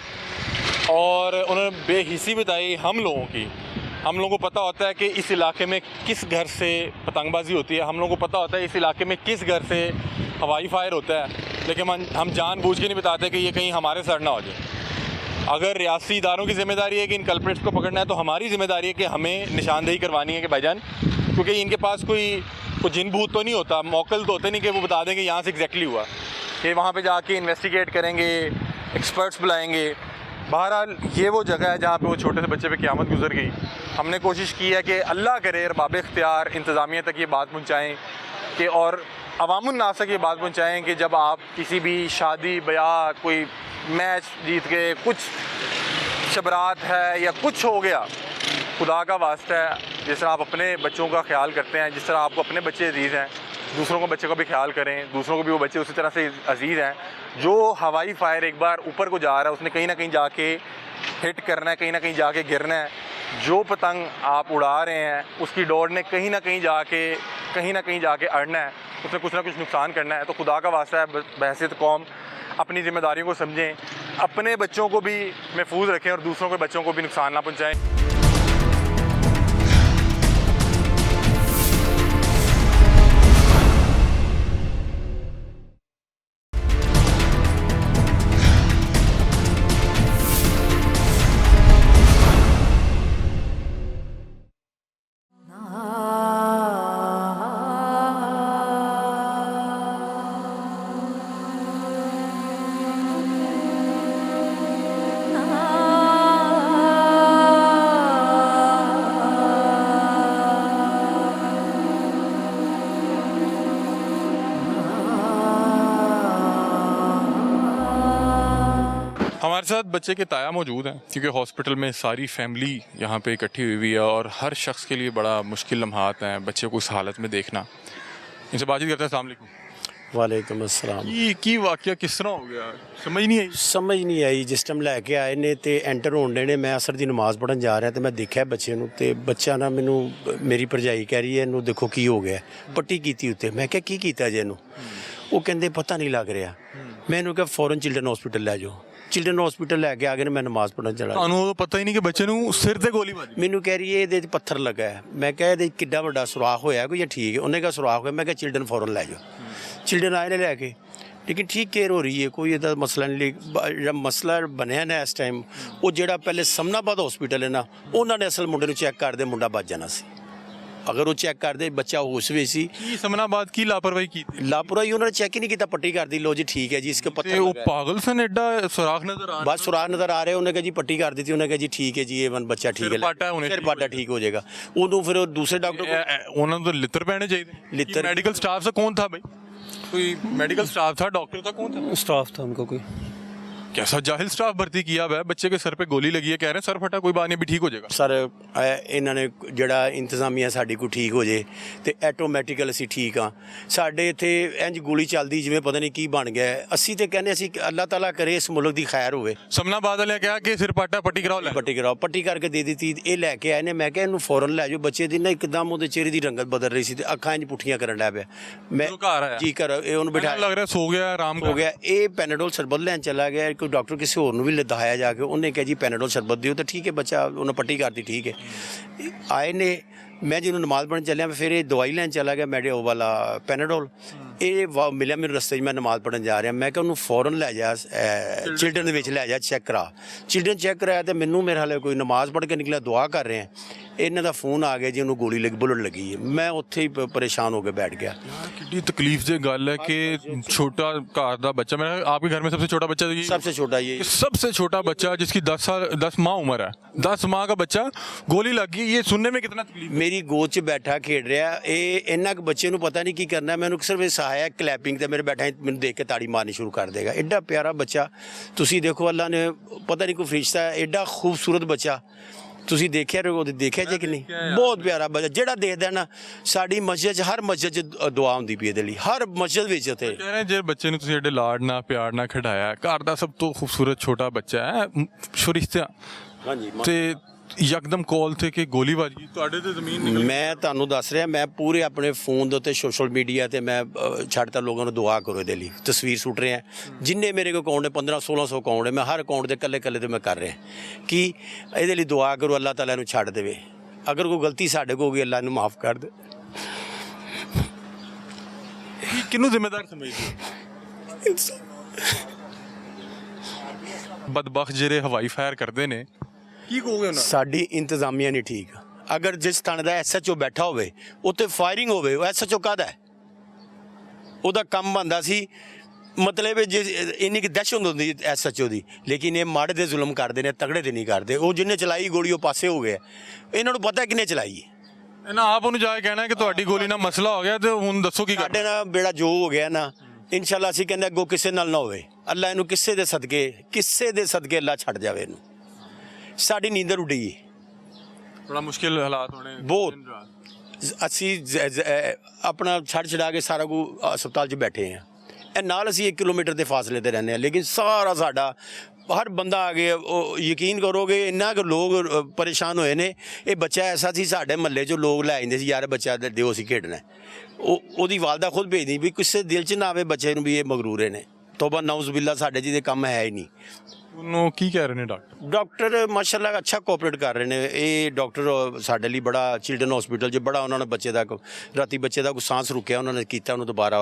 और उन्होंने बेहिसी बताई हम लोगों की। हम लोगों को पता होता है कि इस इलाके में किस घर से पतंगबाजी होती है, हम लोगों को पता होता है इस इलाके में किस घर से हवाई फायर होता है, लेकिन हम जानबूझ के नहीं बताते कि ये कहीं हमारे सर ना हो जाए। अगर रियासी इदारों की ज़िम्मेदारी है कि इन कल्प्रेट्स को पकड़ना है तो हमारी ज़िम्मेदारी है कि हमें निशानदेही करवानी है कि भाईजान, क्योंकि इनके पास कोई जिन भूत तो नहीं होता, मौकल तो होते नहीं कि वो बता दें कि यहाँ से एग्जैक्टली हुआ, कि वहाँ पे जाके इन्वेस्टिगेट करेंगे, एक्सपर्ट्स बुलाएंगे। बहरहाल ये वो जगह है जहाँ पे वो छोटे से बच्चे पे क़यामत गुजर गई। हमने कोशिश की है कि अल्लाह करे अरबाब इख्तियार इंतज़ामिया तक ये बात पहुँचाएँ कि और अवामुन नास तक ये बात पहुँचाएँ कि जब आप किसी भी शादी ब्याह, कोई मैच जीत के, कुछ शबरात है या कुछ हो गया, खुदा का वास्ता है, जिस तरह आप अपने बच्चों का ख्याल करते हैं, जिस तरह आपको अपने बच्चे अजीज़ हैं, दूसरों को बच्चे का भी ख्याल करें, दूसरों को भी वो बच्चे उसी तरह से अजीज़ हैं। जो हवाई फायर एक बार ऊपर को जा रहा है उसने कहीं ना कहीं जाके हिट करना है, कहीं ना कहीं जाके गिरना है। जो पतंग आप उड़ा रहे हैं उसकी डोर ने कहीं ना कहीं जाके अड़ना है, उसने कुछ ना कुछ नुकसान करना है। तो खुदा का वास्ता है, बहसियत कौम अपनी जिम्मेदारियों को समझें, अपने बच्चों को भी महफूज रखें और दूसरों के बच्चों को भी नुकसान ना पहुँचाएँ। हमारे साथ बच्चे के ताया मौजूद हैं क्योंकि हॉस्पिटल में सारी फैमिली यहाँ पे इकट्ठी हुई है और हर शख्स के लिए बड़ा मुश्किल लम्हात हैं बच्चे को इस हालत में देखना। इनसे बातचीत करते हैं। अस्सलाम वालेकुम। वालेकुम अस्सलाम। की वाकया किस तरह हो गया, समझ नहीं आई। जिस टाइम लैके आए ने तो एंटर होने ने, मैं असर की नमाज़ पढ़न जा रहा तो मैं देखा बच्चे नूं ते बच्चा ना मैनू मेरी भरजाई कह रही है इनू देखो की हो गया, पट्टी की उत्ते। मैं क्या की कीता जे इनू? वो कहते पता नहीं लग रहा। मैं इनू क्या फौरन चिल्ड्रन हॉस्पिटल लै जाओ। चिल्ड्रन हॉस्पिटल लैके आ गए, मैं नमाज़ पढ़न चला। तो पता ही नहीं कि बच्चे नूं सिर ते गोली मारी। मैनू कह रही है ये पत्थर लगा है। मैं क्या किड्डा वड्डा सुराख होया कोई, ठीक है। उन्हें कहा सुराख होया। मैं क्या चिल्ड्रन फौरन लै जाओ। चिल्ड्रन आए ने लैके, लेकिन ठीक केयर हो रही है, कोई इहदा मसला नहीं। जो मसला बनया ना इस टाइम, वो जो पहले समनाबाद हॉस्पिटल है ना, उन्होंने असल मुंडे नूं चैक करदे मुंडा बच जाना सी। अगर वो चैक करते बच्चा होश भी सी। समनाबाद की लापरवाही की? लापरवाही उन्होंने चेक ही नहीं किया, पट्टी कर दी। लो जी ठीक है जी, इसके पत्थर वो पागल सन, एडा सुराख नजर आ रहा। बस सुराख नजर आ रहे हैं। उन्हें कहा जी पट्टी कर दी थी। उन्हें कहा जी ठीक है जी, ये बच्चा ठीक है, सिर पाटा ठीक हो जाएगा। उन्होंने फिर दूसरे डॉक्टर को उन्होंने तो लित्र पहने चाहिए। लित्र मेडिकल स्टाफ से कौन था भाई? कोई मेडिकल स्टाफ था, डॉक्टर था, कौन था? स्टाफ था उनको कोई। कैसा जाहिल स्टाफ भर्ती किया हुआ है? बच्चे के सर पे गोली लगी है, कह रहे हैं सर फटा, कोई बात नहीं, भी ठीक हो जाएगा। सर इन्होंने जड़ा इंतजामिया साड़ी को ठीक हो जाए तो ऐटोमैटिकल असी ठीक हाँ। साढ़े इत्थे इंज गोली चलती जिवें पता नहीं की बन गया। असी तो कहने असी अल्लाह ताला करे इस मुल्क की खैर होवे। समनाबाद वाले क्या कि सिर पाटा पट्टी कराओ, पट्टी कराओ। पट्टी करके दे दी। ये लैके आए ने। मैं क्या इन्हू फौरन लै जाओ। बच्चे की ना एकदम वो चेहरे की रंगत बदल रही थी, अखां इंज पुट्ठियां करन लग पिया। मैं जी घर उन्होंने बिठा लग रहा है सो गया, आराम हो गया। ये पैनाडोल शरबत लैन चला गया। कोई डॉक्टर किसी होर भी दिखाया जाके, उन्हें कहा जी पैनाडोल शरबत दियो तो ठीक है। बच्चा उन्हें पट्टी कर दी, ठीक है। आए ने, मैं जिन्होंने नमाज़ पढ़न चलिया, फिर ये दवाई लैन चला गया मेडिओ वाला पैनाडोल। ये मिलिया मेरे रस्ते मैं नमाज़ पढ़न जा रहा। मैं उन्होंने फौरन लै जा चिल्ड्रन लै जा चैक करा। चिल्ड्रन चैक कराया तो मैनू मेरे हाले कोई नमाज़ पढ़ के निकला, दुआ कर रहे हैं। इन्हों का फोन आ गया जी, उन्होंने गोली लगी, बुलेट लगी है। मैं उत्थे ही परेशान हो के बैठ गया। कितनी तकलीफ से गल है कि छोटा घर का बच्चा, मेरा आपके घर में सबसे छोटा बच्चा ये सबसे छोटा ये सबसे छोटा बच्चा जिसकी 10 माह उम्र है, 10 माह का बच्चा गोली लग गई। ये सुनने में कितना तकलीफ। मेरी गोद च बैठा खेड रहा। ये इन्ना बच्चे को पता नहीं की करना। मैंने सिर्फ सहाया क्लैपिंग तो मेरे बैठा मैंने देख के ताड़ी मारनी शुरू कर देगा। एडा प्यारा बच्चा, तुसी देखो अल्लाह ने पता नहीं कोई फरिश्ता है, एडा खूबसूरत बच्चा तुसी देखिया देखिया जे कि नहीं? बहुत प्यारा बच्चा जेड़ा देखदा ना। साडी मस्जिद हर मस्जिद च दुआ हुंदी पई इहदे लई, हर मस्जिद विच उत्थे। कह रहे जे बच्चे ने तुसी एडे लाड ना प्यार ना खिडाया, घर दा सब तो खूबसूरत छोटा बच्चा है फरिश्ता। हाँ जी। ते यकदम कॉल थे कि गोली वाजी ਤੁਹਾਡੇ ਤੇ ਜ਼ਮੀਨ ਨਿਕਲ। मैं ਤੁਹਾਨੂੰ ਦੱਸ ਰਿਹਾ, मैं पूरे अपने फोन ਦੇ ਉੱਤੇ सोशल मीडिया ਤੇ मैं ਛੱਡਤਾ ਲੋਕਾਂ ਨੂੰ ਦੁਆ ਕਰੋ ਇਹਦੇ ਲਈ। ਤਸਵੀਰ ਸੁੱਟ ਰਿਹਾ ਜਿੰਨੇ ਮੇਰੇ ਕੋਲ ਅਕਾਊਂਟ ਹੈ 1500-1600 ਅਕਾਊਂਟ ਹੈ, मैं हर अकाउंट ਦੇ ਕੱਲੇ ਤੇ मैं ਕਰ ਰਿਹਾ ਕਿ ਇਹਦੇ ਲਈ ਦੁਆ ਕਰੋ ਅੱਲਾਹ ਤਾਲਾ ਨੂੰ ਛੱਡ ਦੇਵੇ। ਅਗਰ ਕੋਈ ਗਲਤੀ ਸਾਡੇ ਕੋਲ ਹੋ ਗਈ ਅੱਲਾਹ ਨੂੰ ਮਾਫ ਕਰ ਦੇ। ਕਿਹਨੂੰ ਜ਼ਿੰਮੇਦਾਰ ਸਮਝਦੇ? ਬਦਬਖਤ ਜਿਹੜੇ ਹਵਾਈ ਫਾਇਰ ਕਰਦੇ ਨੇ, ਕੀ ਕਹੋਗੇ ਉਹਨਾਂ? ਸਾਡੀ ਇੰਤਜ਼ਾਮੀਆ ਨਹੀਂ ਠੀਕ। ਅਗਰ ਜਿਸ ਥਾਣੇ ਦਾ SHO ਬੈਠਾ ਹੋਵੇ ਉੱਤੇ ਫਾਇਰਿੰਗ ਹੋਵੇ, ਉਹ SHO ਕਾਹਦਾ ਹੈ? ਉਹਦਾ ਕੰਮ ਬਣਦਾ ਸੀ ਮਤਲਬ ਜੇ ਇੰਨੀ ਕਿ ਦਹਿਸ਼ਤ ਹੁੰਦੀ SHO ਦੀ। ਲੇਕਿਨ ਇਹ ਮਾੜੇ ਦੇ ਜ਼ੁਲਮ ਕਰਦੇ ਨੇ, ਤਗੜੇ ਤੇ ਨਹੀਂ ਕਰਦੇ। ਉਹ ਜਿਹਨੇ ਚਲਾਈ ਗੋਲੀ ਉਹ ਪਾਸੇ ਹੋ ਗਿਆ। ਇਹਨਾਂ ਨੂੰ ਪਤਾ ਕਿਹਨੇ ਚਲਾਈ ਹੈ। ਇਹਨਾਂ ਆਪ ਉਹਨੂੰ ਜਾ ਕੇ ਕਹਿਣਾ ਕਿ ਤੁਹਾਡੀ ਗੋਲੀ ਨਾਲ ਮਸਲਾ ਹੋ ਗਿਆ ਤੇ ਹੁਣ ਦੱਸੋ ਕੀ ਸਾਡੇ ਨਾਲ ਬੇੜਾ ਜੋ ਹੋ ਗਿਆ ਨਾ, ਇਨਸ਼ਾਅੱਲਾ ਅਸੀਂ ਕਹਿੰਦੇ ਅੱਗੋਂ ਕਿਸੇ ਨਾਲ ਨਾ ਹੋਵੇ। ਅੱਲਾ ਇਹਨੂੰ ਕਿਸੇ ਦੇ ਸਦਕੇ ਅੱਲਾ ਛੱਡ ਜਾਵੇ ਇਹਨੂੰ। ਸਾਡੀ ਨੀਂਦਰ ਉੱਡੀ ਹੈ। ਬੜਾ ਮੁਸ਼ਕਿਲ ਹਾਲਾਤ ਹੋਣੇ ਬਹੁਤ। ਅਸੀਂ ਆਪਣਾ ਛੱਡ ਛਡਾ ਕੇ ਸਾਰਾ ਕੁ ਹਸਪਤਾਲ 'ਚ ਬੈਠੇ ਹਾਂ। ਇਹ ਨਾਲ ਅਸੀਂ 1 ਕਿਲੋਮੀਟਰ ਦੇ ਫਾਸਲੇ ਤੇ ਰਹਿੰਦੇ ਹਾਂ, ਲੇਕਿਨ ਸਾਰਾ ਸਾਡਾ ਹਰ ਬੰਦਾ ਆ ਗਿਆ। ਉਹ ਯਕੀਨ ਕਰੋਗੇ ਇੰਨਾ ਕੁ ਲੋਕ ਪਰੇਸ਼ਾਨ ਹੋਏ ਨੇ। ਇਹ ਬੱਚਾ ਐਸਾ ਸੀ, ਸਾਡੇ ਮਹੱਲੇ 'ਚੋਂ ਲੋਕ ਲੈ ਜਾਂਦੇ ਸੀ, ਯਾਰ ਬੱਚਾ ਦਿਓ ਅਸੀਂ ਖੇਡਣਾ। ਉਹਦੀ ਵਾਲਦਾ ਖੁਦ ਭੇਜਦੀ ਵੀ ਕਿਸੇ ਦਿਲ 'ਚ ਨਾ ਆਵੇ ਬੱਚੇ ਨੂੰ ਵੀ ਇਹ ਮਗਰੂਰੇ ਨੇ। ਤੋਬਾ ਨਾਉਜ਼ ਬਿੱਲਾ, ਸਾਡੇ ਜਿਹਦੇ ਕੰਮ ਹੈ ਹੀ ਨਹੀਂ। ਉਹਨੂੰ ਕੀ ਕਹਿ ਰਹੇ ਨੇ ਡਾਕਟਰ? ਡਾਕਟਰ ਮਾਸ਼ਾਅੱਲਾ ਅੱਛਾ ਕੋਆਪਰੇਟ ਕਰ ਰਹੇ ਨੇ। ਇਹ ਡਾਕਟਰ ਸਾਡੇ ਲਈ ਬੜਾ, ਚਿਲਡਰਨ ਹਸਪੀਟਲ 'ਚ ਬੜਾ ਉਹਨਾਂ ਨੇ ਬੱਚੇ ਦਾ ਰਾਤੀ ਬੱਚੇ ਦਾ ਕੋਈ ਸਾਂਸ ਰੁਕਿਆ, ਉਹਨਾਂ ਨੇ ਕੀਤਾ, ਉਹਨੂੰ ਦੁਬਾਰਾ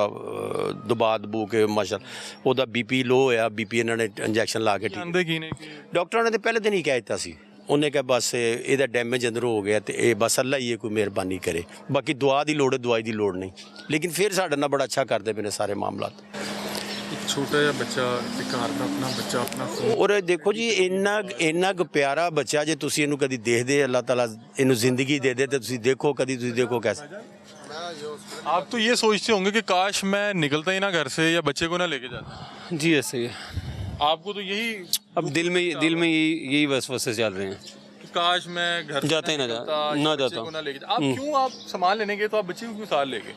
ਦਬਾ ਦਬੂ ਕੇ ਮਾਸ਼ਾਅੱਲਾ ਉਹਦਾ BP ਲੋ ਹੋਇਆ। BP ਇਹਨਾਂ ਨੇ ਇੰਜੈਕਸ਼ਨ ਲਾ ਕੇ ਠੀਕ। ਕਹਿੰਦੇ ਕੀ ਨੇ ਕਿ ਡਾਕਟਰਾਂ ਨੇ ਤਾਂ ਪਹਿਲੇ ਦਿਨ ਹੀ ਕਹਿ ਦਿੱਤਾ ਸੀ, ਉਹਨੇ ਕਿਹਾ ਬਸ ਇਹਦਾ ਡੈਮੇਜ ਅੰਦਰ ਹੋ ਗਿਆ ਤੇ ਇਹ ਬਸ ਅੱਲਾ ਹੀ ਇਹ ਕੋਈ ਮਿਹਰਬਾਨੀ ਕਰੇ, ਬਾਕੀ ਦੁਆ ਦੀ ਲੋੜ ਹੈ, ਦਵਾਈ ਦੀ ਲੋੜ ਨਹੀਂ। ਲੇਕਿਨ ਫਿਰ ਸਾਡੇ ਨਾਲ ਬੜਾ ਅੱਛਾ ਕਰਦੇ ਪਏ ਨੇ ਸਾਰੇ ਮਾਮਲਾਤ। ਇੱਕ ਛੋਟਾ ਜਿਹਾ ਬੱਚਾ ਤੇ ਘਰ ਦਾ ਆਪਣਾ ਬੱਚਾ ਆਪਣਾ ਔਰ ਦੇਖੋ ਜੀ ਇੰਨਾ ਕੁ ਪਿਆਰਾ ਬੱਚਾ, ਜੇ ਤੁਸੀਂ ਇਹਨੂੰ ਕਦੀ ਦੇਖਦੇ, ਅੱਲਾਹ ਤਾਲਾ ਇਹਨੂੰ ਜ਼ਿੰਦਗੀ ਦੇ ਦੇ ਤੇ ਤੁਸੀਂ ਦੇਖੋ, ਕਦੀ ਤੁਸੀਂ ਦੇਖੋ कैसे। आप तो ये सोचते होंगे कि काश मैं निकलता ही ना घर से या बच्चे को ना लेके जाता। जी ऐसे ही है। आपको तो यही अब दिल में यही वसवसे चल रहे हैं कि काश मैं घर जाता ही ना निकलता या ना बच्चे जाता। को ना लेके आप क्यों, आप सामान लेने गए तो आप बच्चे को क्यों साथ ले गए?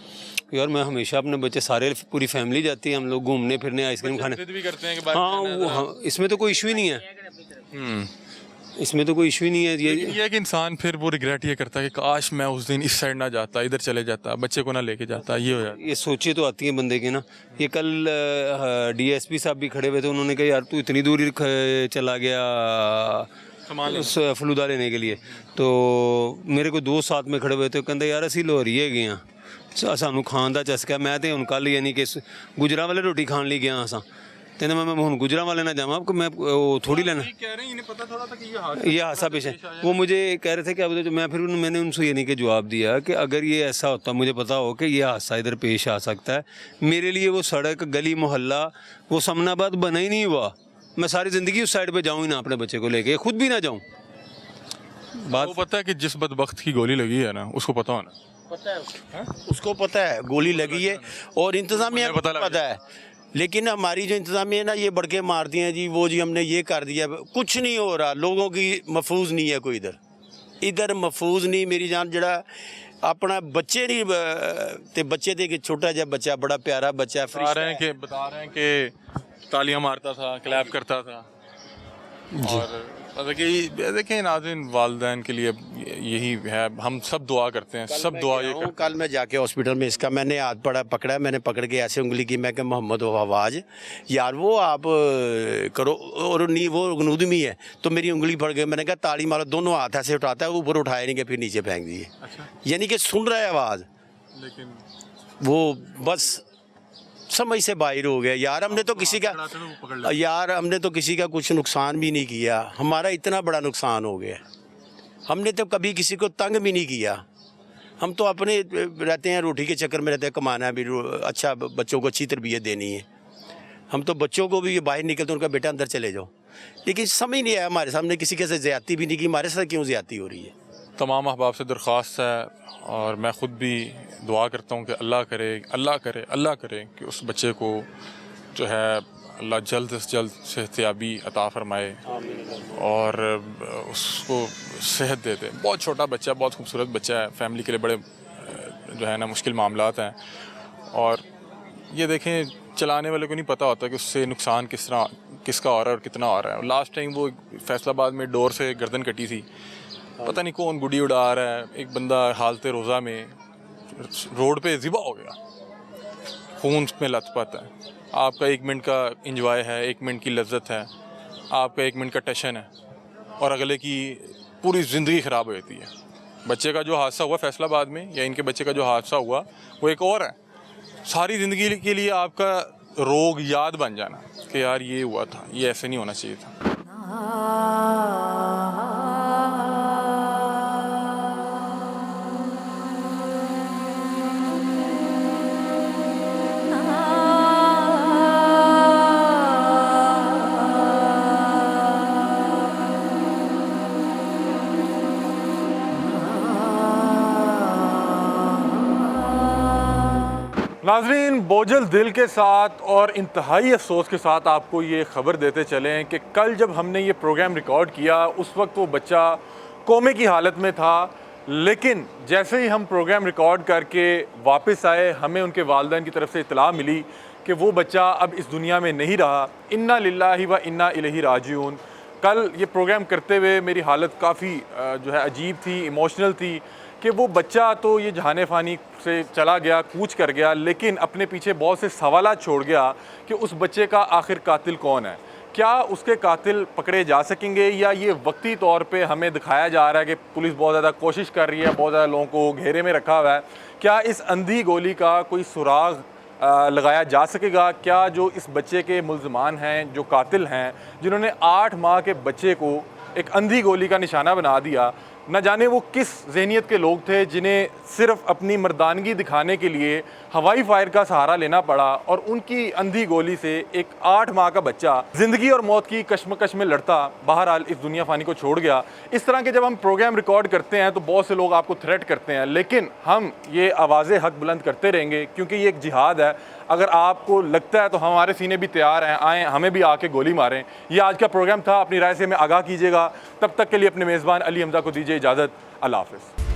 यार मैं हमेशा अपने बच्चे, सारे पूरी फैमिली जाती है, हम लोग घूमने फिरने, आइसक्रीम खाने। जिद भी करते हैं कि बाहर हाँ जाना है, वो, हाँ इसमें तो कोई इशू ही नहीं है। इसमें तो कोई इशू ही नहीं है। लेकिन ये है कि इंसान फिर वो रिग्रेट ये करता है कि काश मैं उस दिन इस साइड ना जाता, इधर चले जाता, बच्चे को ना लेके जाता, ये हो जाता। ये सोचे तो आती है बंदे की ना। ये कल DSP साहब भी खड़े हुए थे, उन्होंने कहा यार तू इतनी दूर ही चला गया फलूदा लेने के लिए। तो मेरे को दोस्त साथ में खड़े हुए थे, कहते यार असी लोहरीए गए हाँ, सानू खान का चस्का। मैं तो हूँ कल यानी कि गुजरा वाले रोटी खान ली गया असा, कहते मैं हूँ गुजरा वाले ना जावा, आपको मैं वो थोड़ी लेना। कह रहे हैं इन्हें पता थोड़ा था कि ये हादसा पेश है। वो मुझे कह रहे थे कि अब तो मैं फिर मैंने उनसे ये नहीं कि जवाब दिया कि अगर ये ऐसा होता, मुझे पता हो कि ये हादसा इधर पेश आ सकता है, मेरे लिए वो सड़क गली मोहल्ला वो समनाबाद बना ही नहीं हुआ। मैं सारी ज़िंदगी उस साइड पे जाऊँ ही ना अपने बच्चे को लेके, खुद भी ना जाऊँ। बात वो पता है कि जिस बदबख्त की गोली लगी है ना, उसको पता होना, उसको पता है गोली लगी है और इंतज़ामिया को पता पता है। लेकिन हमारी जो इंतज़ामिया है ना, ये बढ़के मारती हैं जी, वो जी हमने ये कर दिया, कुछ नहीं हो रहा। लोगों की महफूज नहीं है कोई इधर महफूज नहीं। मेरी जान जड़ा अपना बच्चे नहीं ते बच्चे थे कि छोटा जहा बच्चा, बड़ा प्यारा बच्चा, बता रहे हैं कि तालियां मारता था, क्लैप करता था। और देखिए नाज़रीन, वालिदैन के लिए यही है, हम सब दुआ करते हैं, सब दुआ ये करते हैं। कल मैं जाके हॉस्पिटल में इसका मैंने हाथ पकड़ा, मैंने पकड़ के ऐसे उंगली की, मैं कहा मोहम्मद आवाज़ यार वो आप करो, और नहीं वो गनूदमी है तो मेरी उंगली पड़ गई। मैंने कहा ताली मारो, दोनों हाथ ऐसे उठाता है, ऊपर उठाए नहीं कि फिर नीचे फेंक दिए। यानी कि सुन रहा है आवाज़, लेकिन वो बस समझ से बाहर हो गया। यार हमने तो किसी का कुछ नुकसान भी नहीं किया, हमारा इतना बड़ा नुकसान हो गया। हमने तो कभी किसी को तंग भी नहीं किया, हम तो अपने रहते हैं, रोटी के चक्कर में रहते हैं, कमाना है भी, अच्छा बच्चों को अच्छी तरबियत देनी है। हम तो बच्चों को भी बाहर निकलते उनका बेटा अंदर चले जाओ, लेकिन समझ नहीं आया हमारे सामने किसी के साथ ज़्यादती भी नहीं की, हमारे साथ क्यों ज़्यादती हो रही है। तमाम अहबाब से दरख्वास्त है, और मैं ख़ुद भी दुआ करता हूँ कि अल्लाह करे कि उस बच्चे को जो है अल्लाह जल्द से जल्द सेहतयाबी अता फरमाए और उसको सेहत दे दे। बहुत छोटा बच्चा, बहुत खूबसूरत बच्चा है, फैमिली के लिए बड़े जो है ना मुश्किल मामलात हैं। और ये देखें, चलाने वाले को नहीं पता होता कि उससे नुकसान किसका हो रहा है और कितना हो रहा है। लास्ट टाइम वो फैसलाबाद में डोर से गर्दन कटी थी, पता नहीं कौन गुड़ी उड़ा रहा है, एक बंदा हालते रोज़ा में रोड पे ज़िबा हो गया, खून में लथपथ है। आपका 1 मिनट का इंजॉय है, 1 मिनट की लज्जत है, आपका 1 मिनट का टेंशन है, और अगले की पूरी ज़िंदगी ख़राब हो जाती है। बच्चे का जो हादसा हुआ फैसलाबाद में, या इनके बच्चे का जो हादसा हुआ, वो एक और है। सारी ज़िंदगी के लिए आपका रोग याद बन जाना कि यार ये हुआ था, ये ऐसे नहीं होना चाहिए था। नाज़रीन, बोझल दिल के साथ और इंतहाई अफसोस के साथ आपको ये ख़बर देते चलें कि कल जब हमने ये प्रोग्राम रिकॉर्ड किया, उस वक्त वो बच्चा कोमे की हालत में था, लेकिन जैसे ही हम प्रोग्राम रिकॉर्ड करके वापस आए, हमें उनके वालिदैन की तरफ से इतला मिली कि वो बच्चा अब इस दुनिया में नहीं रहा। इन्ना लिल्लाहि व इन्ना इलैहि राजिऊन। कल ये प्रोग्राम करते हुए मेरी हालत काफ़ी जो है अजीब थी, इमोशनल थी कि वो बच्चा तो ये जहाने फ़ानी से चला गया, कूच कर गया, लेकिन अपने पीछे बहुत से सवालात छोड़ गया कि उस बच्चे का आखिर कातिल कौन है। क्या उसके कातिल पकड़े जा सकेंगे या ये वक्ती तौर पे हमें दिखाया जा रहा है कि पुलिस बहुत ज़्यादा कोशिश कर रही है, बहुत ज़्यादा लोगों को घेरे में रखा हुआ है। क्या इस अंधी गोली का कोई सुराग लगाया जा सकेगा? क्या जो इस बच्चे के मुल्ज़मान हैं, जो कातिल हैं, जिन्होंने 8 माह के बच्चे को एक अंधी गोली का निशाना बना दिया, न जाने वो किस ज़हनियत के लोग थे जिन्हें सिर्फ़ अपनी मर्दानगी दिखाने के लिए हवाई फायर का सहारा लेना पड़ा और उनकी अंधी गोली से एक 8 माह का बच्चा ज़िंदगी और मौत की कश्मकश में लड़ता बहरहाल इस दुनिया फ़ानी को छोड़ गया। इस तरह के जब हम प्रोग्राम रिकॉर्ड करते हैं तो बहुत से लोग आपको थ्रेट करते हैं, लेकिन हम ये आवाज़ें हक बुलंद करते रहेंगे क्योंकि ये एक जिहाद है। अगर आपको लगता है तो हमारे सीने भी तैयार हैं, आएँ हमें भी आके गोली मारें। ये आज का प्रोग्राम था, अपनी राय से हमें आगाह कीजिएगा। तब तक के लिए अपने मेज़बान अली हमज़ा को दीजिए इजाज़त। अल्लाह हाफ़िज़।